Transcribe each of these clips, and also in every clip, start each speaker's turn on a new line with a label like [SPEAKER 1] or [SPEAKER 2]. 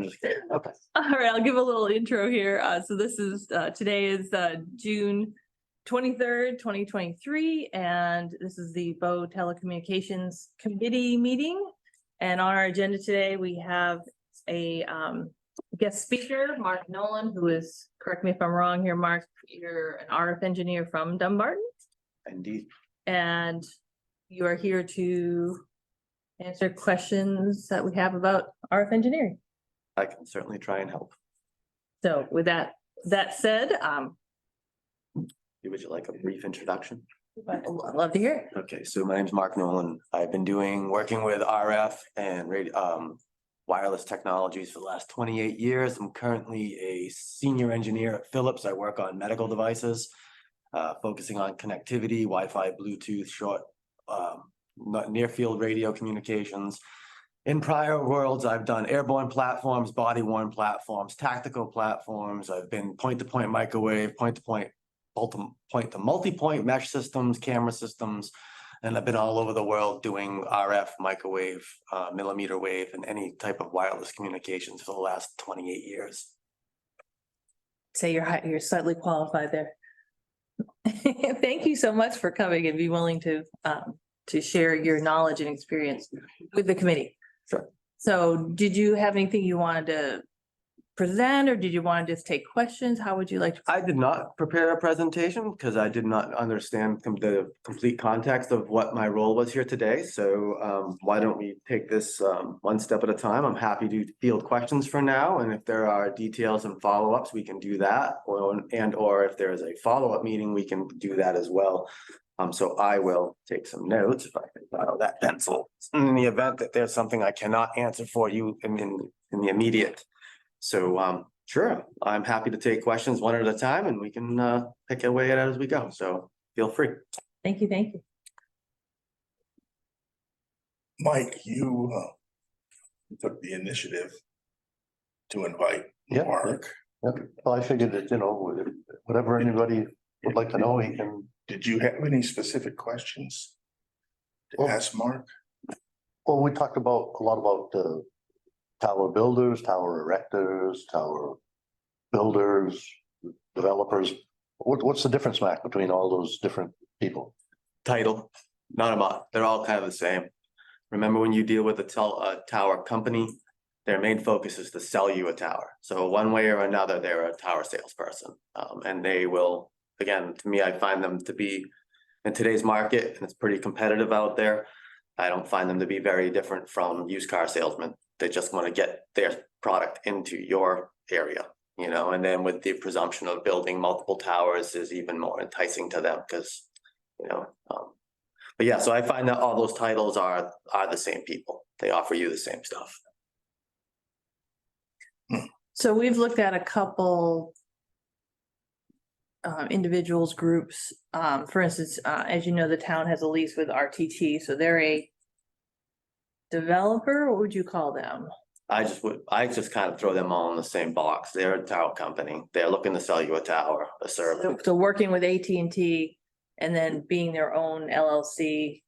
[SPEAKER 1] just kidding. Okay.
[SPEAKER 2] All right, I'll give a little intro here. So this is today is June 23rd, 2023, and this is the Bow Telecommunications Committee meeting. And on our agenda today, we have a guest speaker, Mark Nolan, who is, correct me if I'm wrong here, Mark, you're an RF engineer from Dumbarton.
[SPEAKER 1] Indeed.
[SPEAKER 2] And you are here to answer questions that we have about RF engineering.
[SPEAKER 1] I can certainly try and help.
[SPEAKER 2] So with that said,
[SPEAKER 1] Would you like a brief introduction?
[SPEAKER 2] I'd love to hear it.
[SPEAKER 1] Okay, so my name's Mark Nolan. I've been working with RF and wireless technologies for the last 28 years. I'm currently a senior engineer at Philips. I work on medical devices, focusing on connectivity, Wi-Fi, Bluetooth, near field radio communications. In prior worlds, I've done airborne platforms, body-worn platforms, tactical platforms. I've been point-to-point microwave, point-to-point, multi-point mesh systems, camera systems, and I've been all over the world doing RF, microwave, millimeter wave, and any type of wireless communications for the last 28 years.
[SPEAKER 2] Say you're slightly qualified there. Thank you so much for coming and be willing to share your knowledge and experience with the committee.
[SPEAKER 1] Sure.
[SPEAKER 2] So did you have anything you wanted to present, or did you want to just take questions? How would you like to?
[SPEAKER 1] I did not prepare a presentation because I did not understand the complete context of what my role was here today. So why don't we take this one step at a time? I'm happy to field questions for now. And if there are details and follow-ups, we can do that. Or if there is a follow-up meeting, we can do that as well. So I will take some notes if I can borrow that pencil in the event that there's something I cannot answer for you in the immediate. So sure, I'm happy to take questions one at a time and we can pick away at it as we go. So feel free.
[SPEAKER 2] Thank you. Thank you.
[SPEAKER 3] Mike, you took the initiative to invite Mark.
[SPEAKER 4] Yep. Well, I figured that, whatever anybody would like to know, he can.
[SPEAKER 3] Did you have any specific questions to ask Mark?
[SPEAKER 4] Well, we talked a lot about tower builders, tower erectors, tower builders, developers. What's the difference, Mac, between all those different people?
[SPEAKER 1] Title, not about, they're all kind of the same. Remember, when you deal with a tower company, their main focus is to sell you a tower. So one way or another, they're a tower salesperson. And they will, again, to me, I find them to be, in today's market, and it's pretty competitive out there, I don't find them to be very different from used car salesmen. They just want to get their product into your area, and then with the presumption of building multiple towers is even more enticing to them because, but yeah, so I find that all those titles are the same people. They offer you the same stuff.
[SPEAKER 2] So we've looked at a couple individuals, groups. For instance, as you know, the town has a lease with RTT, so they're a developer. What would you call them? I
[SPEAKER 1] just kind of throw them all in the same box. They're a tower company. They're looking to sell you a tower, a service.
[SPEAKER 2] So working with AT&T and then being their own LLC,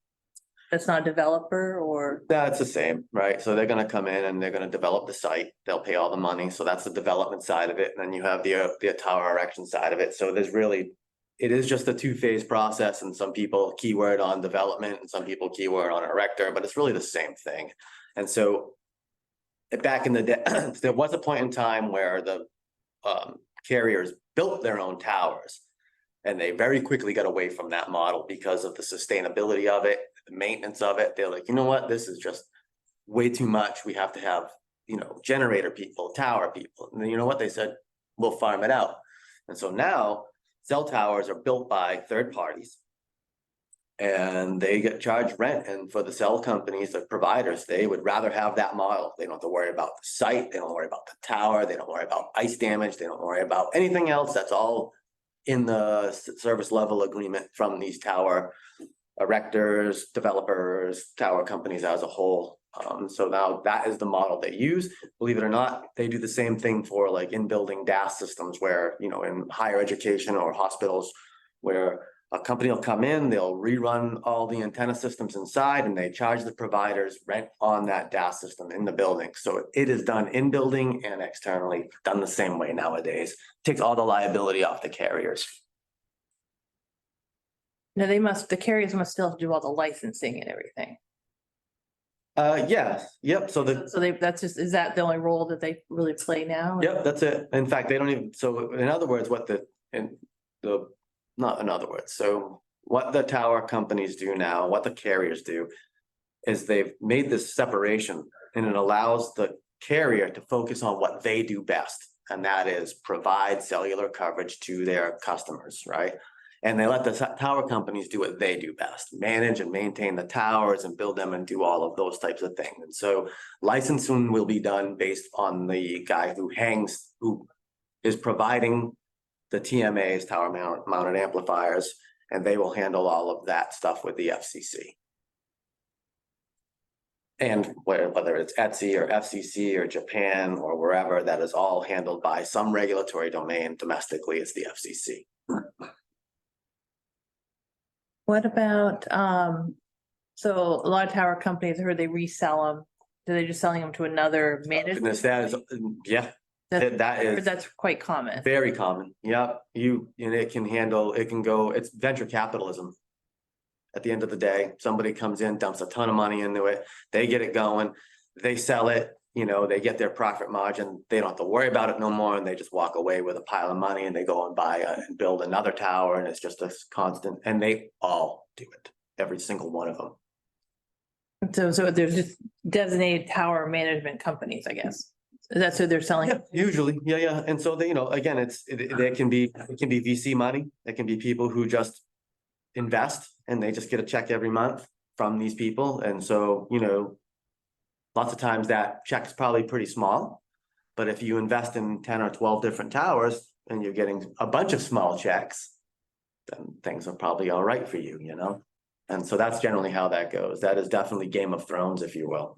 [SPEAKER 2] that's not a developer, or? That's
[SPEAKER 1] the same, right? So they're going to come in and they're going to develop the site. They'll pay all the money. So that's the development side of it. And then you have the tower erection side of it. So it is just a two-phase process, and some people keyword on development and some people keyword on erector, but it's really the same thing. And so back in the day, there was a point in time where the carriers built their own towers, and they very quickly got away from that model because of the sustainability of it, the maintenance of it. They're like, you know what, this is just way too much. We have to have, generator people, tower people. And then you know what, they said, we'll farm it out. And so now cell towers are built by third parties and they get charged rent. And for the cell companies, the providers, they would rather have that model. They don't have to worry about the site. They don't worry about the tower. They don't worry about ice damage. They don't worry about anything else. That's all in the service level agreement from these tower erectors, developers, tower companies as a whole. So now that is the model they use. Believe it or not, they do the same thing for like in-building DAS systems where, in higher education or hospitals where A company will come in, they'll rerun all the antenna systems inside and they charge the providers rent on that DAS system in the building. So it is done in building and externally, done the same way nowadays. Takes all the liability off the carriers.
[SPEAKER 2] Now the carriers must still do all the licensing and everything.
[SPEAKER 1] Yeah, yep, so
[SPEAKER 2] That's just, is that the only role that they really play now?
[SPEAKER 1] yep, that's it. In fact, they don't even, so in other words, so what the tower companies do now, what the carriers do is they've made this separation and it allows the carrier to focus on what they do best. And that is provide cellular coverage to their customers, right? And they let the tower companies do what they do best, manage and maintain the towers and build them and do all of those types of things. And so licensing will be done based on the guy who is providing the TMAs, tower mounted amplifiers, and they will handle all of that stuff with the FCC. And whether it's Etsy or FCC or Japan or wherever, that is all handled by some regulatory domain. Domestically, it's the FCC.
[SPEAKER 2] What about, so a lot of tower companies, I heard they resell them. Do they just selling them to another management?
[SPEAKER 1] Goodness, that is, yeah, that is
[SPEAKER 2] That's quite common.
[SPEAKER 1] very common. Yep, it can go, it's venture capitalism. At the end of the day, somebody comes in, dumps a ton of money into it, they get it going, they sell it, they get their profit margin, they don't have to worry about it no more, and they just walk away with a pile of money and they go and and build another tower, and it's just a constant, and they all do it, every single one of them.
[SPEAKER 2] So there's just designated tower management companies, I guess. That's who they're selling.
[SPEAKER 1] Yeah, usually, yeah. And so they, again, it can be VC money, it can be people who just invest and they just get a check every month from these people. And so, lots of times that check is probably pretty small, but if you invest in 10 or 12 different towers and you're getting a bunch of small checks, then things are probably all right for you, And so that's generally how that goes. That is definitely Game of Thrones, if you will.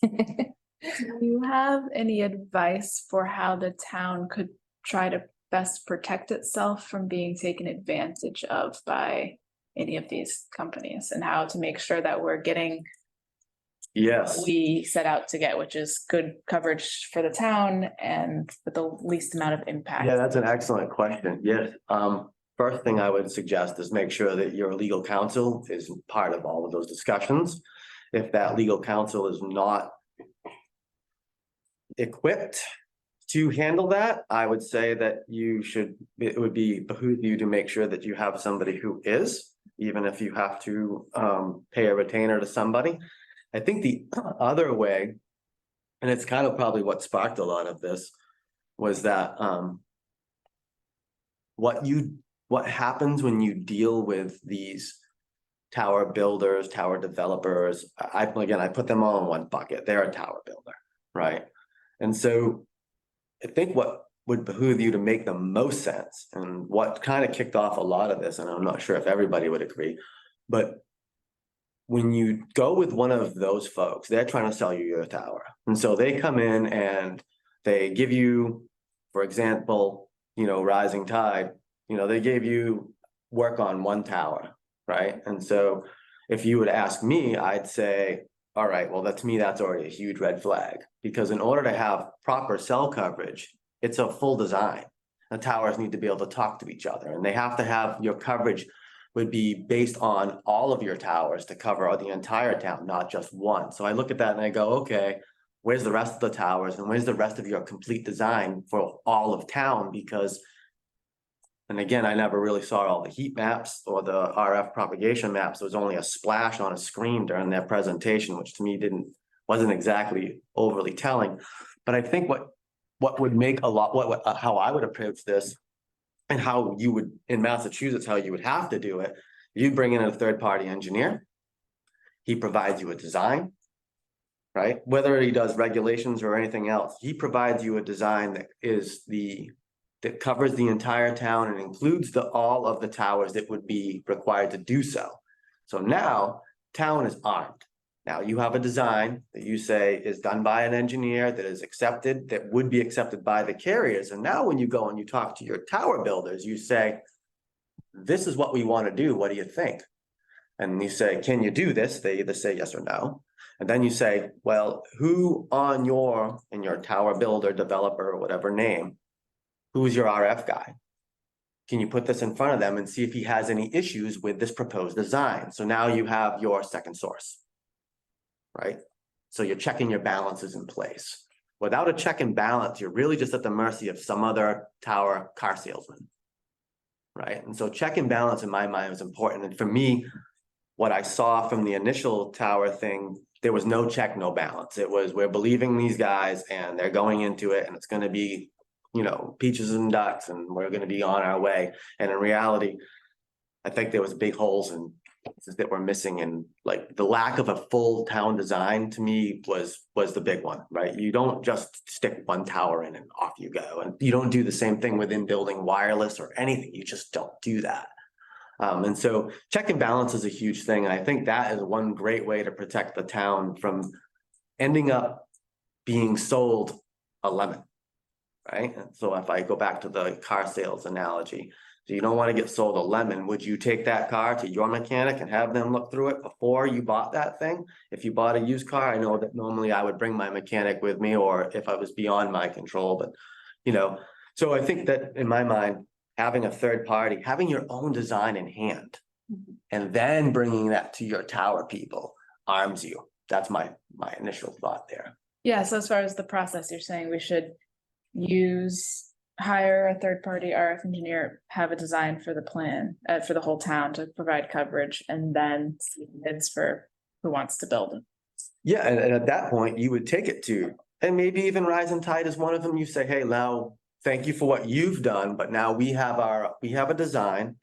[SPEAKER 5] Do you have any advice for how the town could try to best protect itself from being taken advantage of by any of these companies, and how to make sure that we're getting
[SPEAKER 1] Yes.
[SPEAKER 5] what we set out to get, which is good coverage for the town and with the least amount of impact?
[SPEAKER 1] Yeah, that's an excellent question. Yes. First thing I would suggest is make sure that your legal counsel is part of all of those discussions. If that legal counsel is not equipped to handle that, I would say that it would behoove you to make sure that you have somebody who is, even if you have to pay a retainer to somebody. I think the other way, and it's kind of probably what sparked a lot of this, was that what happens when you deal with these tower builders, tower developers. I put them all in one bucket. They're a tower builder, right? And so I think what would behoove you to make the most sense, and what kind of kicked off a lot of this, and I'm not sure if everybody would agree, but when you go with one of those folks, they're trying to sell you your tower. And so they come in and they give you, for example, Rising Tide, they gave you work on one tower, right? And so if you would ask me, I'd say, all right, well, to me, that's already a huge red flag, because in order to have proper cell coverage, it's a full design. The towers need to be able to talk to each other, and they have to have your coverage would be based on all of your towers to cover the entire town, not just one. So I look at that and I go, okay, where's the rest of the towers, and where's the rest of your complete design for all of town? Because, and again, I never really saw all the heat maps or the RF propagation maps. There was only a splash on a screen during their presentation, which to me wasn't exactly overly telling. But I think what would make how I would approach this, and how you would, in Massachusetts, how you would have to do it, you bring in a third-party engineer. He provides you a design, right? Whether he does regulations or anything else, he provides you a design that covers the entire town and includes all of the towers that would be required to do so. So now town is armed. Now you have a design that you say is done by an engineer that is accepted, that would be accepted by the carriers. And now when you go and you talk to your tower builders, you say, this is what we want to do. What do you think? And you say, can you do this? They either say yes or no. And then you say, well, who in your tower builder, developer, or whatever name, who's your RF guy? Can you put this in front of them and see if he has any issues with this proposed design? So now you have your second source, right? So you're checking your balances in place. Without a check and balance, you're really just at the mercy of some other tower car salesman, right? And so check and balance in my mind was important. And for me, what I saw from the initial tower thing, there was no check, no balance. It was, we're believing these guys and they're going into it and it's going to be, you know, peaches and ducks and we're going to be on our way. And in reality, I think there was big holes and that we're missing, and like the lack of a full town design to me was the big one, right? You don't just stick one tower in and off you go, and you don't do the same thing within building wireless or anything. You just don't do that. And so check and balance is a huge thing, and I think that is one great way to protect the town from ending up being sold a lemon, right? And so if I go back to the car sales analogy, so you don't want to get sold a lemon. Would you take that car to your mechanic and have them look through it before you bought that thing? If you bought a used car, I know that normally I would bring my mechanic with me, or if I was beyond my control, but you know, so I think that in my mind, having a third party, having your own design in hand, and then bringing that to your tower people arms you. That's my initial thought there.
[SPEAKER 5] Yeah, so as far as the process, you're saying we should hire a third party RF engineer, have a design for the plan, for the whole town to provide coverage, and then see bids for who wants to build it.
[SPEAKER 1] Yeah, and at that point, you would take it to, and maybe even Rise and Tide is one of them. You say, hey, now, thank you for what you've done, but now we have a design.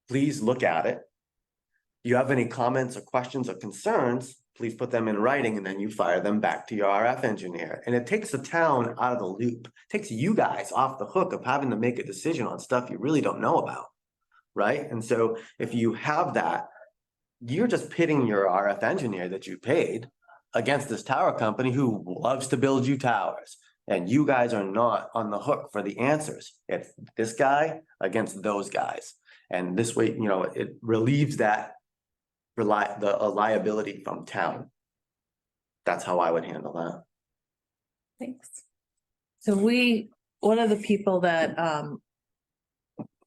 [SPEAKER 1] Please look at it. You have any comments or questions or concerns, please put them in writing, and then you fire them back to your RF engineer. And it takes the town out of the loop, takes you guys off the hook of having to make a decision on stuff you really don't know about, right? And so if you have that, you're just pitting your RF engineer that you paid against this tower company who loves to build you towers. And you guys are not on the hook for the answers. It's this guy against those guys. And this way, you know, it relieves that liability from town. That's how I would handle that.
[SPEAKER 2] Thanks. So one of the people that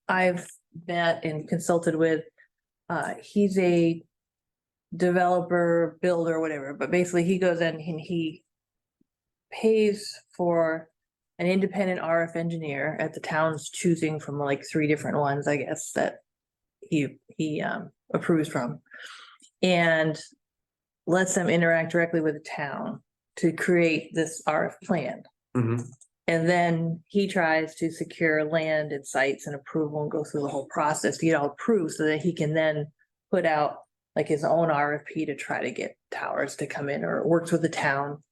[SPEAKER 2] I've met and consulted with, he's a developer, builder, whatever, but basically he goes in and he pays for an independent RF engineer at the town's choosing from like 3 different ones, I guess, that he approves from, and lets them interact directly with the town to create this RF plan.
[SPEAKER 1] Mhm.
[SPEAKER 2] And then he tries to secure land and sites and approval and go through the whole process to get all approved so that he can then put out like his own RFP to try to get towers to come in, or works with the town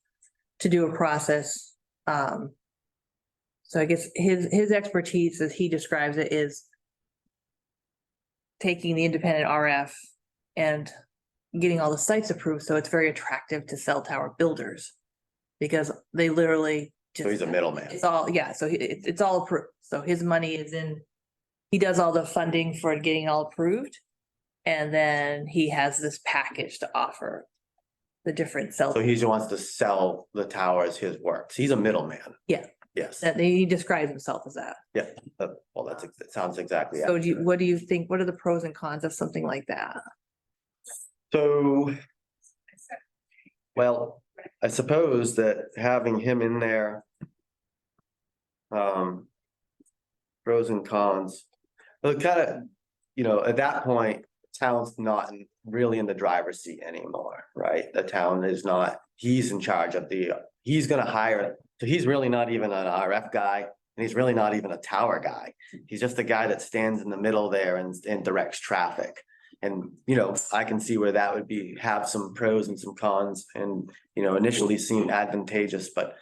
[SPEAKER 2] to do a process. So I guess his expertise, as he describes it, is taking the independent RF and getting all the sites approved, so it's very attractive to cell tower builders. Because they literally just.
[SPEAKER 1] So he's a middleman.
[SPEAKER 2] It's all, yeah, so it's all approved, so his money is in, he does all the funding for getting it all approved. And then he has this package to offer the different cell.
[SPEAKER 1] So he just wants to sell the towers his works. He's a middleman.
[SPEAKER 2] Yeah.
[SPEAKER 1] Yes.
[SPEAKER 2] That he describes himself as that.
[SPEAKER 1] Yeah. Well, that sounds exactly.
[SPEAKER 2] So
[SPEAKER 1] accurate.
[SPEAKER 2] what do you think, what are the pros and cons of something like that?
[SPEAKER 1] So. Well, I suppose that having him in there. Pros and cons. Well, kind of, you know, at that point, town's not really in the driver's seat anymore, right? The town is not, he's in charge of he's gonna hire, so he's really not even an RF guy, and he's really not even a tower guy. He's just a guy that stands in the middle there and directs traffic. And, you know, I can see where that would have some pros and some cons, and, you know, initially seem advantageous, but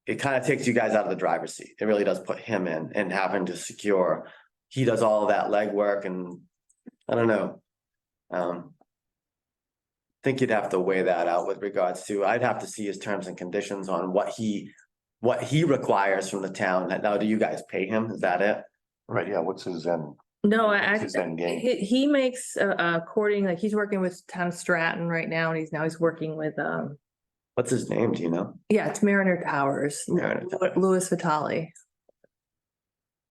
[SPEAKER 1] it kind of takes you guys out of the driver's seat. It really does put him in, and having to secure, he does all of that legwork, and I don't know. Think you'd have to weigh that out with regards to, I'd have to see his terms and conditions on what he requires from the town. Now, do you guys pay him? Is that it?
[SPEAKER 4] Right, yeah, what's his end
[SPEAKER 2] No,
[SPEAKER 4] What's his end game?
[SPEAKER 2] he makes, according, like, he's working with Town of Stratton right now, and he's working with,
[SPEAKER 1] What's his name? Do you know?
[SPEAKER 2] yeah, it's Mariner Towers,
[SPEAKER 1] Mariner Towers.
[SPEAKER 2] Louis Vitale.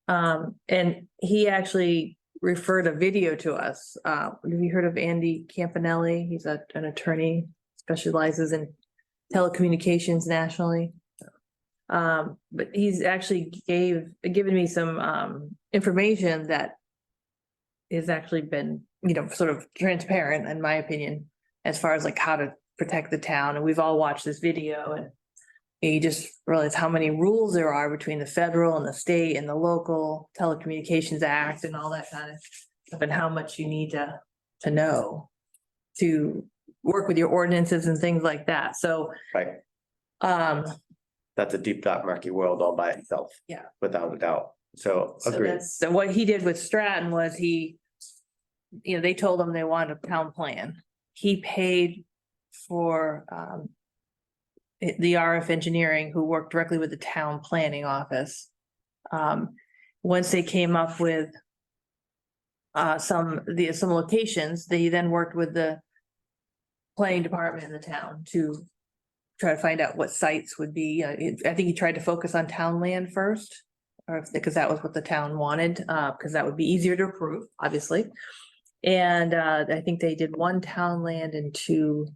[SPEAKER 2] And he actually referred a video to us. Have you heard of Andy Campanelli? He's an attorney, specializes in telecommunications nationally. But he's actually given me some information that has actually been, sort of transparent, in my opinion, as far as like how to protect the town. And we've all watched this video, and you just realize how many rules there are between the federal and the state and the local Telecommunications Act and all that kind of stuff, and how much you need to know to work with your ordinances and things like that. So,
[SPEAKER 1] Right. That's a deep, dark, murky world all by itself.
[SPEAKER 2] Yeah.
[SPEAKER 1] Without a doubt. So agreed.
[SPEAKER 2] So what he did with Stratton was they told him they wanted a town plan. He paid for the RF engineering, who worked directly with the town planning office. Once they came up with some locations, they then worked with the planning department in the town to try to find out what sites would be. I think he tried to focus on town land first, because that was what the town wanted, because that would be easier to approve, obviously. And I think they did 1 town land and 2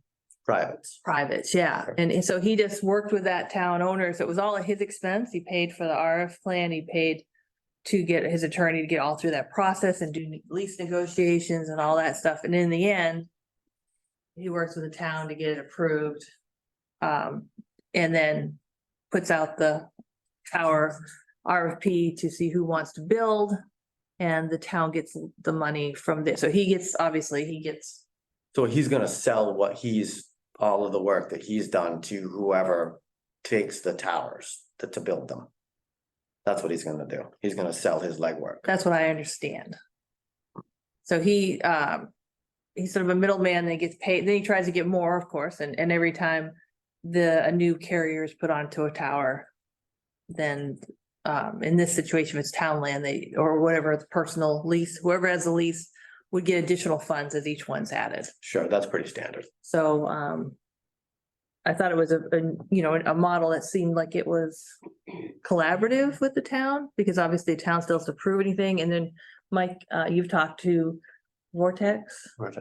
[SPEAKER 2] privates, yeah. And so he just worked with that town owner. So it was all at his expense. He paid for the RF plan. He paid to get his attorney to get all through that process and do lease negotiations and all that stuff. And in the end, he works with the town to get it approved. And then puts out the tower RFP to see who wants to build, and the town gets the money from this. So he gets.
[SPEAKER 1] So he's gonna sell all of the work that he's done to whoever takes the towers to build them. That's what he's gonna do. He's gonna sell his legwork.
[SPEAKER 2] That's what I understand. So he's sort of a middleman that gets paid, then he tries to get more, of course, and every time a new carrier is put onto a tower, then in this situation, if it's town land, or whatever, the personal lease, whoever has the lease would get additional funds as each one's added.
[SPEAKER 1] Sure, that's pretty standard.
[SPEAKER 2] So I thought it was a model that seemed like it was collaborative with the town, because obviously the town still has to prove anything. And then Mike, you've talked to Vortex, right?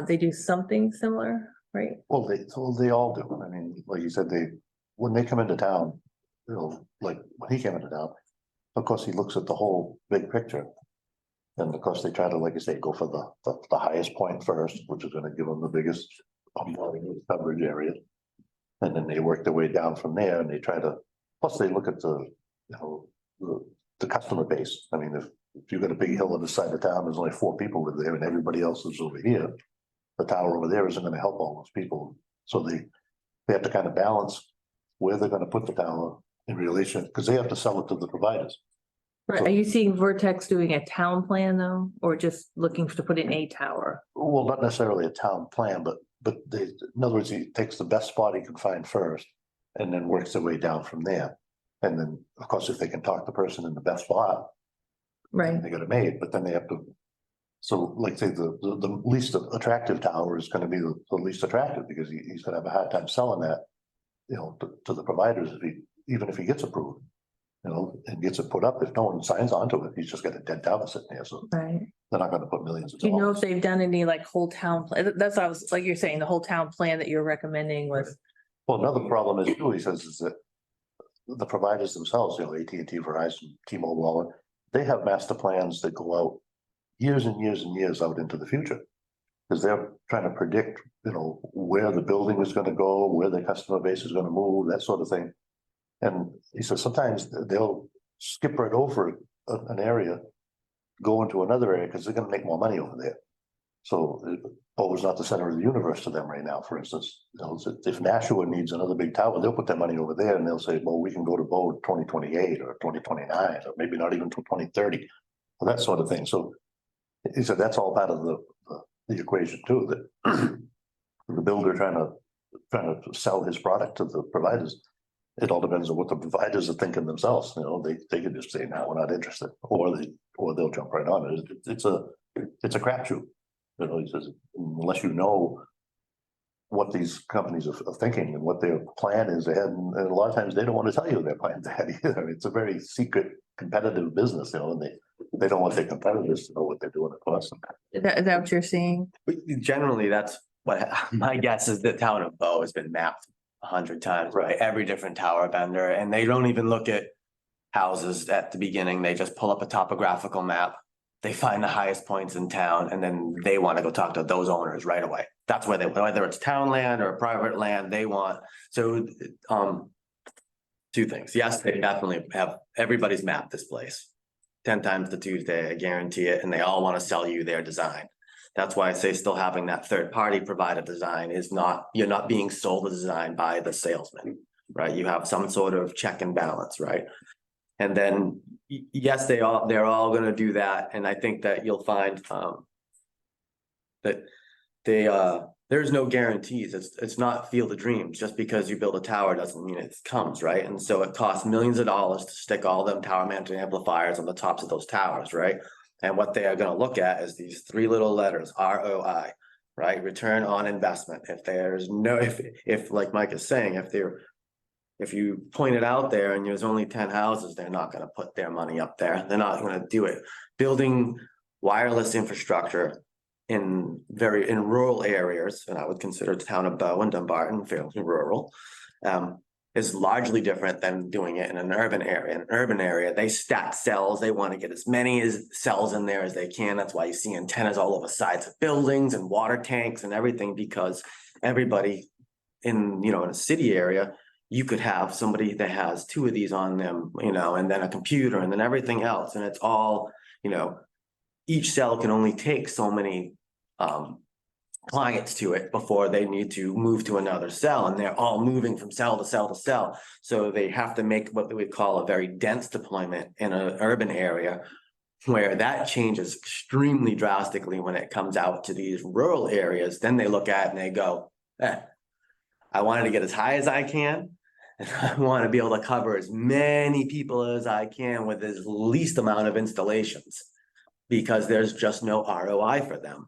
[SPEAKER 2] They do something similar, right?
[SPEAKER 4] Well, they all do. I mean, like you said, when they come into town, like when he came into town, of course, he looks at the whole big picture. And of course, they try to, like you say, go for the highest point first, which is gonna give them the biggest coverage area. And then they work their way down from there, and they try to, plus they look at the customer base. I mean, if you've got a big hill on the side of town, there's only 4 people live there and everybody else is over here. The tower over there isn't gonna help all those people. So they have to kind of balance where they're gonna put the tower in relation, because they have to sell it to the providers.
[SPEAKER 2] Right. Are you seeing Vortex doing a town plan though, or just looking to put in a tower?
[SPEAKER 4] Well, not necessarily a town plan, but in other words, he takes the best spot he can find first and then works their way down from there. And then, of course, if they can talk the person in the best spot,
[SPEAKER 2] Right.
[SPEAKER 4] they get it made, but then they have to. So like say the least attractive tower is gonna be the least attractive, because he's gonna have a hard time selling that, to the providers even if he gets approved. And gets it put up. If no one signs onto it, he's just got a dead tower sitting there, so
[SPEAKER 2] Right.
[SPEAKER 4] they're not gonna put millions of
[SPEAKER 2] Do you know if
[SPEAKER 4] dollars.
[SPEAKER 2] they've done any like whole town plan? That's what I was, like you're saying, the whole town plan that you're recommending was.
[SPEAKER 4] Well, another problem is too, he says, is that the providers themselves, AT&T, Verizon, T-Mobile, all they have master plans that go out years and years and years out into the future. Because they're trying to predict, where the building is gonna go, where the customer base is gonna move, that sort of thing. And he says sometimes they'll skip right over an area, go into another area because they're gonna make more money over there. So Bow not the center of the universe to them right now, for instance. If Nashua needs another big tower, they'll put their money over there and they'll say, well, we can go to Bow 2028 or 2029, or maybe not even till 2030, or that sort of thing. So he said that's all part of the equation too, that the builder trying to sell his product to the providers. it all depends on what the providers are thinking themselves, you know, they could just say, no, we're not interested, or they'll jump right on it. It's a crapshoot. You know, he says, unless you know what these companies are thinking and what their plan is ahead, and a lot of times they don't want to tell you their plans ahead either. It's a very secret competitive business, you know, and they don't want their competitors to know what they're doing, of course.
[SPEAKER 2] Is that what you're seeing?
[SPEAKER 1] Generally, that's what my guess is. The town of Bow has been mapped 100 times, right? Every different tower vendor, and they don't even look at houses at the beginning. They just pull up a topographical map. They find the highest points in town, and then they want to go talk to those owners right away. That's where whether it's town land or private land, they want. So, two things. Yes, they definitely have, everybody's mapped this place 10 times to Tuesday, I guarantee it, and they all want to sell you their design. That's why I say still having that third party provided design is not, you're not being sold the design by the salesman, right? You have some sort of check and balance, right? And then, yes, they're all gonna do that, and I think that you'll find that there's no guarantees. It's not field of dreams. Just because you build a tower doesn't mean it comes, right? And so it costs millions of dollars to stick all them tower management amplifiers on the tops of those towers, right? And what they are gonna look at is these three little letters, ROI, right? Return on investment. If there's no, if like Mike is saying, if you point it out there and there's only 10 houses, they're not gonna put their money up there. They're not gonna do it. Building wireless infrastructure in rural areas, and I would consider the town of Bow and Dumbarton fairly rural, is largely different than doing it in an urban area. In an urban area, they stack cells. They want to get as many cells in there as they can. That's why you see antennas all over sides of buildings and water tanks and everything, because everybody in a city area, you could have somebody that has two of these on them, and then a computer and then everything else. And it's all, each cell can only take so many clients to it before they need to move to another cell, and they're all moving from cell to cell to cell. So they have to make what we call a very dense deployment in an urban area, where that changes extremely drastically when it comes out to these rural areas. Then they look at it and they go, I wanted to get as high as I can. And I want to be able to cover as many people as I can with as least amount of installations, because there's just no ROI for them.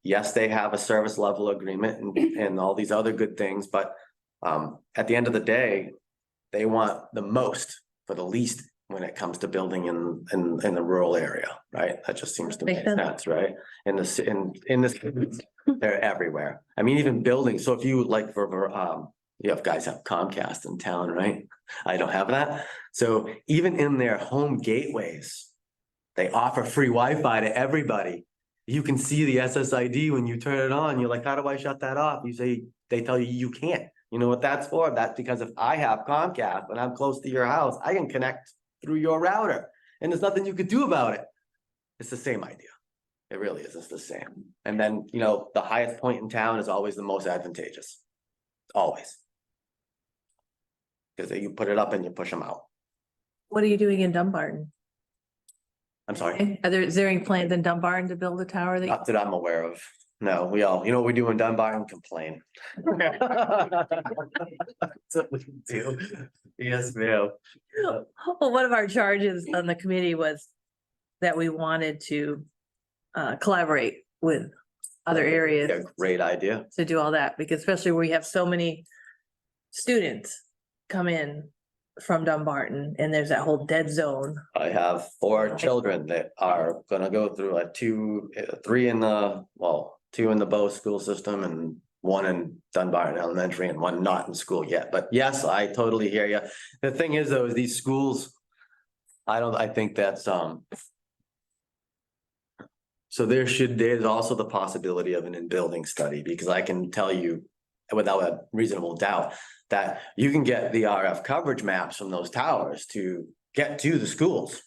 [SPEAKER 1] Yes, they have a service level agreement and all these other good things, but at the end of the day, they want the most for the least when it comes to building in the rural area, right? That just seems to make sense, right? In this, they're everywhere. I mean, even buildings. So if you like you have guys have Comcast in town, right? I don't have that. So even in their home gateways, they offer free Wi-Fi to everybody. You can see the SSID when you turn it on. You're like, how do I shut that off? You say, they tell you you can't. You know what that's for? That's because if I have Comcast and I'm close to your house, I can connect through your router, and there's nothing you could do about it. It's the same idea. It really is. It's the same. And then, the highest point in town is always the most advantageous. Always. Because you put it up and you push them out.
[SPEAKER 2] What are you doing in Dumbarton?
[SPEAKER 1] I'm sorry.
[SPEAKER 2] Is there any plans in Dumbarton to build a tower that?
[SPEAKER 1] Not that I'm aware of. No, we all, what we do in Dunbar? Complain. That's what we do. Yes, ma'am.
[SPEAKER 2] Well, one of our charges on the committee was that we wanted to collaborate with other areas.
[SPEAKER 1] Yeah, great idea.
[SPEAKER 2] To do all that, because especially where we have so many students come in from Dumbarton, and there's that whole dead zone.
[SPEAKER 1] I have 4 children that are gonna go through 3 in the, 2 in the Bow school system and 1 in Dunbarton Elementary and 1 not in school yet. But yes, I totally hear you. The thing is though, is these schools, I think that's, so there's also the possibility of an in-building study, because I can tell you without a reasonable doubt that you can get the RF coverage maps from those towers to get to the schools.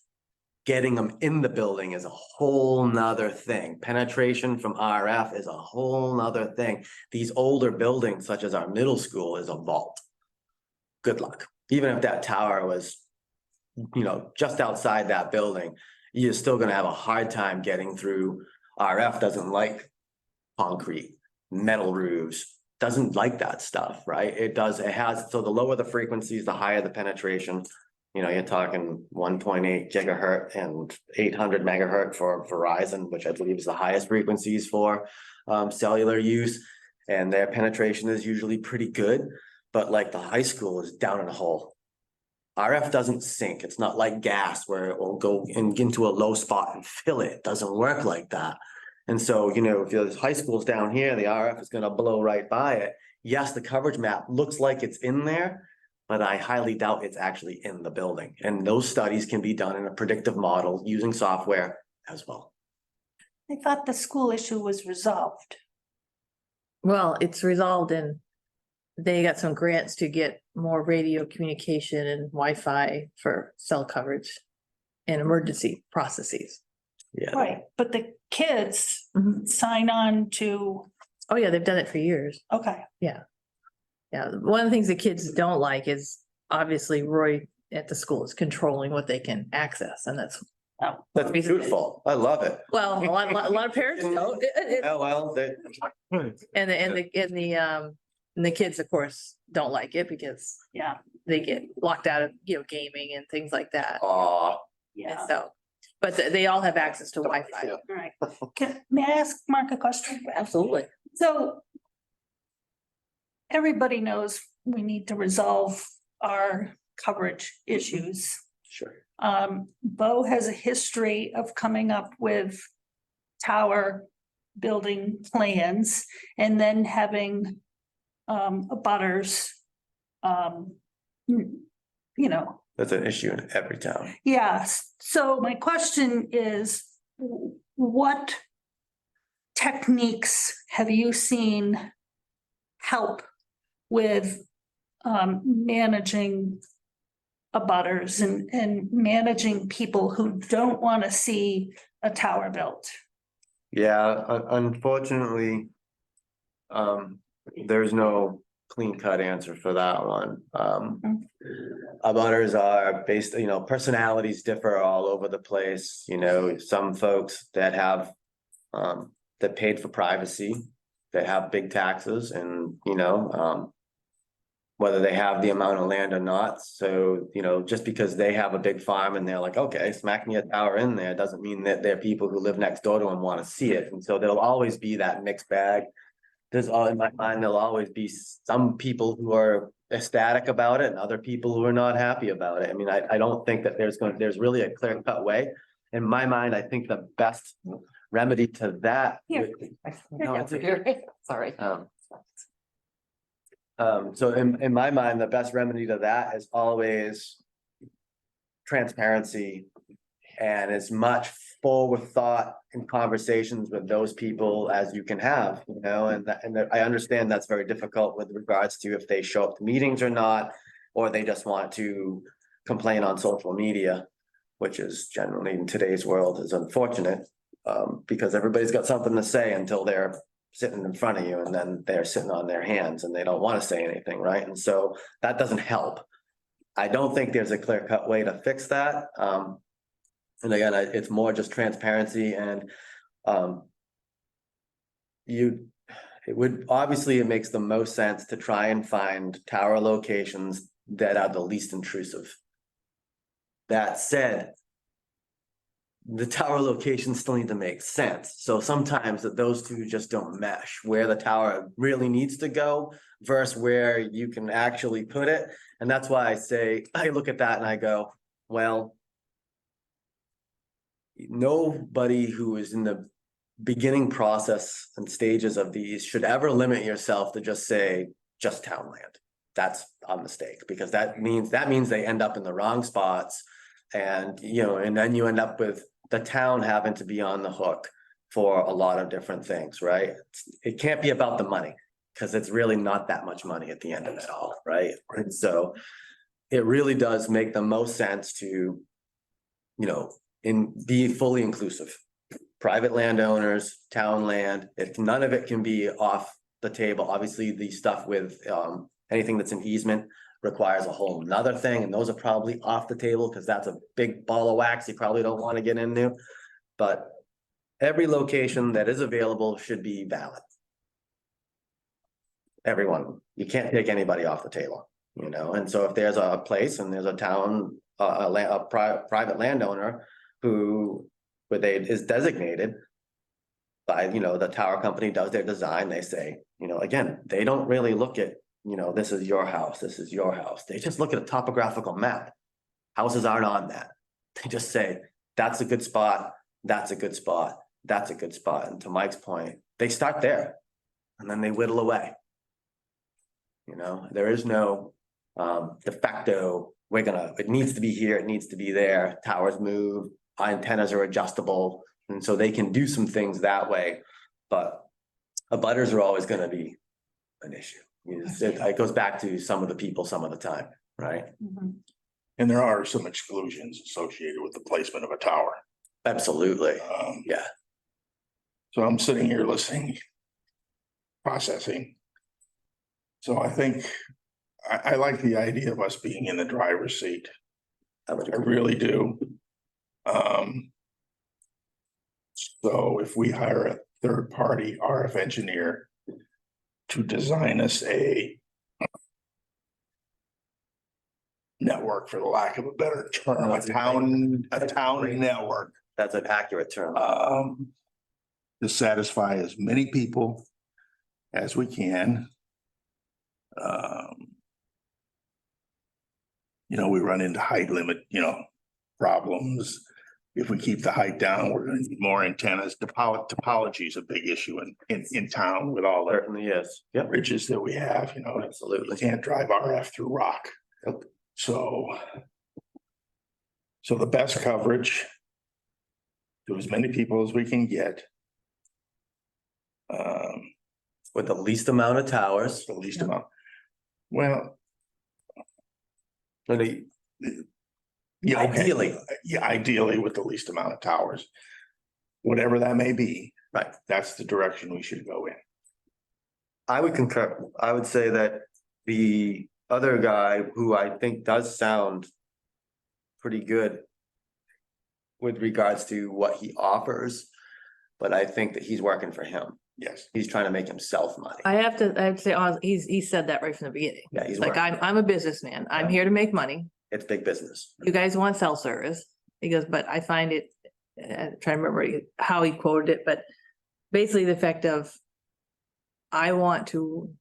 [SPEAKER 1] Getting them in the building is a whole nother thing. Penetration from RF is a whole nother thing. These older buildings, such as our middle school, is a vault. Good luck. Even if that tower was, just outside that building, you're still gonna have a hard time getting through. RF doesn't like concrete, metal roofs, doesn't like that stuff, right? It has, so the lower the frequencies, the higher the penetration. You know, you're talking 1.8 gigahertz and 800 megahertz for Verizon, which I believe is the highest frequencies for cellular use. And their penetration is usually pretty good, but like the high school is down in a hole. RF doesn't sink. It's not like gas where it will go into a low spot and fill it. It doesn't work like that. And so, you know, if the high school's down here, the RF is gonna blow right by it. Yes, the coverage map looks like it's in there, but I highly doubt it's actually in the building. And those studies can be done in a predictive model using software as well.
[SPEAKER 6] I thought the school issue was resolved.
[SPEAKER 2] Well, it's resolved and they got some grants to get more radio communication and Wi-Fi for cell coverage and emergency processes.
[SPEAKER 1] Yeah.
[SPEAKER 6] Right, but the kids
[SPEAKER 2] Mhm.
[SPEAKER 6] sign on to,
[SPEAKER 2] Oh, yeah, they've done it for years.
[SPEAKER 6] okay,
[SPEAKER 2] Yeah, one of the things the kids don't like is obviously Roy at the school is controlling what they can access, and that's,
[SPEAKER 1] That's beautiful. I love it.
[SPEAKER 2] well, a lot of parents don't.
[SPEAKER 1] Oh, well,
[SPEAKER 2] And the kids, of course, don't like it because
[SPEAKER 6] yeah,
[SPEAKER 2] they get locked out of, you know, gaming and things like that.
[SPEAKER 1] aw,
[SPEAKER 2] And
[SPEAKER 6] yeah,
[SPEAKER 2] so, but they all have access to Wi-Fi.
[SPEAKER 6] all right. May I ask Mark a question?
[SPEAKER 2] Absolutely.
[SPEAKER 6] So everybody knows we need to resolve our coverage issues.
[SPEAKER 1] sure.
[SPEAKER 6] Bo has a history of coming up with tower building plans and then having abutters, you know,
[SPEAKER 1] That's an issue in every town.
[SPEAKER 6] yes. So my question is, what techniques have you seen help with managing abutters and managing people who don't want to see a tower built?
[SPEAKER 1] Yeah, unfortunately, there's no clean cut answer for that one. Abutters are based, you know, personalities differ all over the place, you know, some folks that have that paid for privacy, that have big taxes and, you know, whether they have the amount of land or not. So, you know, just because they have a big farm and they're like, okay, smack me a tower in there, doesn't mean that there are people who live next door to them want to see it. And so there'll always be that mixed bag. There's all in my mind, there'll always be some people who are ecstatic about it and other people who are not happy about it. I mean, I don't think that there's really a clear cut way. In my mind, I think the best remedy to that.
[SPEAKER 6] Here.
[SPEAKER 1] No, it's okay.
[SPEAKER 2] Sorry.
[SPEAKER 1] So in my mind, the best remedy to that is always transparency and as much forward thought and conversations with those people as you can have, you know, and I understand that's very difficult with regards to if they show up to meetings or not, or they just want to complain on social media, which is generally in today's world is unfortunate, because everybody's got something to say until they're sitting in front of you and then they're sitting on their hands and they don't want to say anything, right? And so that doesn't help. I don't think there's a clear cut way to fix that. And again, it's more just transparency and it makes the most sense to try and find tower locations that are the least intrusive. That said, the tower locations still need to make sense. So sometimes those two just don't mesh, where the tower really needs to go versus where you can actually put it. And that's why I look at that and I go, well, nobody who is in the beginning process and stages of these should ever limit yourself to just say, just town land. That's a mistake because that means they end up in the wrong spots. And, you know, and then you end up with the town having to be on the hook for a lot of different things, right? It can't be about the money because it's really not that much money at the end of it all, right? And so it really does make the most sense to, you know, be fully inclusive. Private landowners, town land, if none of it can be off the table, obviously the stuff with anything that's an easement requires a whole nother thing, and those are probably off the table because that's a big ball of wax you probably don't want to get into. But every location that is available should be valid. everyone. You can't take anybody off the table, you know? And so if there's a place and there's a town, private landowner who, where they is designated by, you know, the tower company does their design, they say, you know, again, they don't really look at, you know, this is your house, this is your house. They just look at a topographical map. Houses aren't on that. They just say, that's a good spot, that's a good spot, that's a good spot. And to Mike's point, they start there and then they whittle away. You know, there is no de facto, it needs to be here, it needs to be there. Towers move, antennas are adjustable. And so they can do some things that way, but abutters are always gonna be an issue. It goes back to some of the people, some of the time, right?
[SPEAKER 3] And there are some exclusions associated with the placement of a tower.
[SPEAKER 1] Absolutely, yeah.
[SPEAKER 3] So I'm sitting here listening, processing. So I think I like the idea of us being in the driver's seat.
[SPEAKER 1] I would
[SPEAKER 3] I
[SPEAKER 1] agree.
[SPEAKER 3] really do. So if we hire a third party RF engineer to design us a network, for the lack of a better term, a town network,
[SPEAKER 1] That's an accurate term.
[SPEAKER 3] to satisfy as many people as we can. You know, we run into height limit, you know, problems. If we keep the height down, we're gonna need more antennas. Topology is a big issue in town with all the
[SPEAKER 1] Certainly is. Yep,
[SPEAKER 3] bridges that we have, you know. You
[SPEAKER 1] absolutely.
[SPEAKER 3] can't drive RF through rock.
[SPEAKER 1] Nope.
[SPEAKER 3] So the best coverage to as many people as we can get.
[SPEAKER 1] With the least amount of towers.
[SPEAKER 3] The least amount. Well,
[SPEAKER 1] Really,
[SPEAKER 3] yeah, okay.
[SPEAKER 1] Ideally.
[SPEAKER 3] Yeah, ideally with the least amount of towers. Whatever that may be.
[SPEAKER 1] Right.
[SPEAKER 3] That's the direction we should go in.
[SPEAKER 1] I would concur. I would say that the other guy who I think does sound pretty good with regards to what he offers, but I think that he's working for him.
[SPEAKER 3] Yes.
[SPEAKER 1] He's trying to make himself money.
[SPEAKER 2] I have to say, honestly, he said that right from the beginning.
[SPEAKER 1] Yeah, he's
[SPEAKER 2] Like,
[SPEAKER 1] working.
[SPEAKER 2] I'm a businessman. I'm
[SPEAKER 1] Yeah.
[SPEAKER 2] here to make money.
[SPEAKER 1] It's big business.
[SPEAKER 2] You guys want cell service. He goes, but I find it, trying to remember how he quoted it, but basically the effect of, I want to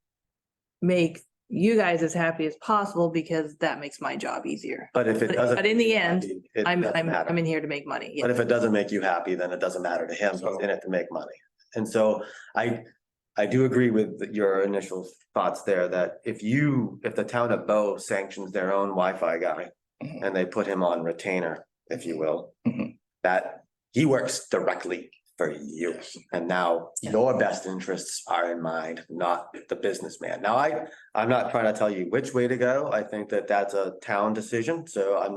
[SPEAKER 2] make you guys as happy as possible because that makes my job easier.
[SPEAKER 1] But if it
[SPEAKER 2] But-
[SPEAKER 1] doesn't.
[SPEAKER 2] but in the
[SPEAKER 1] make you
[SPEAKER 2] end,
[SPEAKER 1] happy, it
[SPEAKER 2] I'm
[SPEAKER 1] doesn't matter.
[SPEAKER 2] in here to make money. Yeah.
[SPEAKER 1] But if it doesn't make you happy, then it doesn't matter to him. He's
[SPEAKER 3] So-
[SPEAKER 1] in it to make money. And so I do agree with your initial thoughts there that if the town of Bow sanctions their own Wi-Fi guy
[SPEAKER 3] Mhm.
[SPEAKER 1] and they put him on retainer, if you will,
[SPEAKER 3] Mhm.
[SPEAKER 1] that he works directly for you.
[SPEAKER 3] Yes.
[SPEAKER 1] And now your best interests are in mind, not the businessman. Now, I'm not trying to tell you which way to go. I think that that's a town decision. So I'm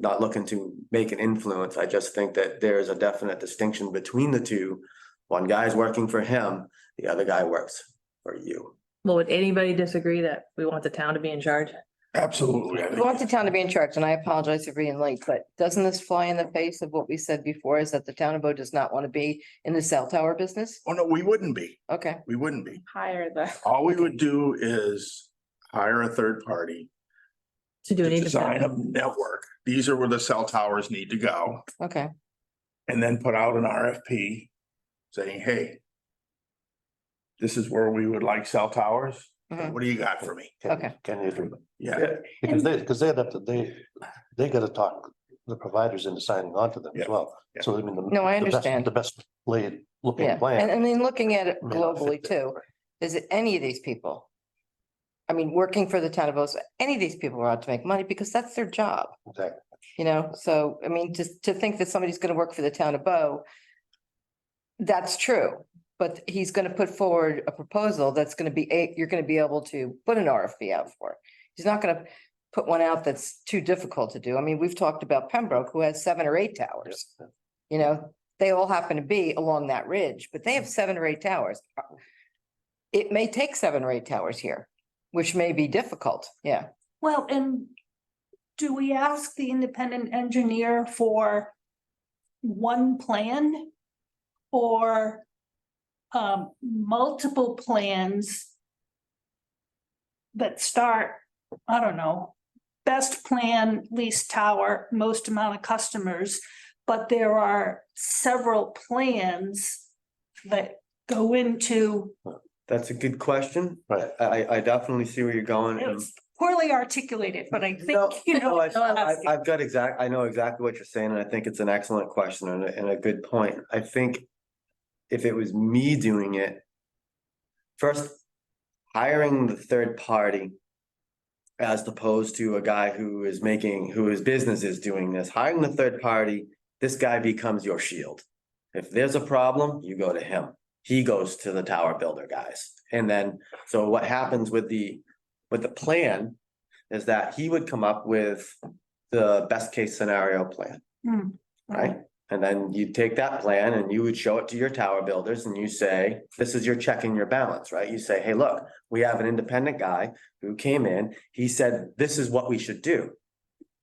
[SPEAKER 1] not looking to make an influence. I just think that there's a definite distinction between the two. One guy's working for him, the other guy works for you.
[SPEAKER 2] Well, would anybody disagree that we want the town to be in charge?
[SPEAKER 3] Absolutely. I
[SPEAKER 7] We want the
[SPEAKER 3] think,
[SPEAKER 7] town to be in charge, and I apologize for being late, but doesn't this fly in the face of what we said before, is that the town of Bow does not want to be in the cell tower business?
[SPEAKER 3] oh no, we wouldn't be.
[SPEAKER 7] Okay,
[SPEAKER 3] We wouldn't be.
[SPEAKER 5] Hire the.
[SPEAKER 3] All we would do is hire a third party
[SPEAKER 2] To do
[SPEAKER 3] to
[SPEAKER 2] an
[SPEAKER 3] design a
[SPEAKER 2] independent.
[SPEAKER 3] network. These are where the cell towers need to go.
[SPEAKER 7] okay.
[SPEAKER 3] And then put out an RFP saying, hey, this is where we would like cell towers.
[SPEAKER 7] Mhm.
[SPEAKER 3] What do you got for me?
[SPEAKER 7] Okay.
[SPEAKER 4] Can you do?
[SPEAKER 3] Yeah,
[SPEAKER 4] Because they'd have to, they gotta talk the providers into signing on to them as
[SPEAKER 3] Yeah,
[SPEAKER 4] well.
[SPEAKER 3] yeah.
[SPEAKER 4] So I mean.
[SPEAKER 7] No, I
[SPEAKER 4] the best-
[SPEAKER 7] understand.
[SPEAKER 4] The best laid looking
[SPEAKER 7] Yeah, and
[SPEAKER 4] plan.
[SPEAKER 7] I mean, looking at it
[SPEAKER 4] may not fit
[SPEAKER 7] globally
[SPEAKER 4] there.
[SPEAKER 7] too, is it any of these people? I mean, working for the town of Bow, any of these people are out to make money because that's their job,
[SPEAKER 4] Exactly.
[SPEAKER 7] you know? So, I mean, just to think that somebody's gonna work for the town of Bow, that's true, but he's gonna put forward a proposal that's gonna be, you're gonna be able to put an RFP out for. He's not gonna put one out that's too difficult to do. I mean, we've talked about Pembroke, who has 7 or 8 towers. You know, they all happen to be along that ridge, but they have 7 or 8 towers. It may take 7 or 8 towers here, which may be difficult, yeah.
[SPEAKER 6] Well, and do we ask the independent engineer for one plan? Or multiple plans that start, I don't know, best plan, least tower, most amount of customers, but there are several plans that go into,
[SPEAKER 1] That's a good question.
[SPEAKER 4] Right.
[SPEAKER 1] I definitely see where you're going. and-
[SPEAKER 6] it's poorly articulated, but I
[SPEAKER 1] No,
[SPEAKER 6] think, you know.
[SPEAKER 1] no,
[SPEAKER 6] what I'm asking.
[SPEAKER 1] I've got I know exactly what you're saying, and I think it's an excellent question and a good point. I think if it was me doing it, first, hiring the third party as opposed to a guy who his business is doing this, hiring the third party, this guy becomes your shield. If there's a problem, you go to him. He goes to the tower builder guys. And then, so what happens with the plan is that he would come up with the best case scenario plan.
[SPEAKER 6] Hmm.
[SPEAKER 1] Right? And then you take that plan and you would show it to your tower builders and you say, this is your check and your balance, right? You say, hey, look, we have an independent guy who came in. He said, this is what we should do.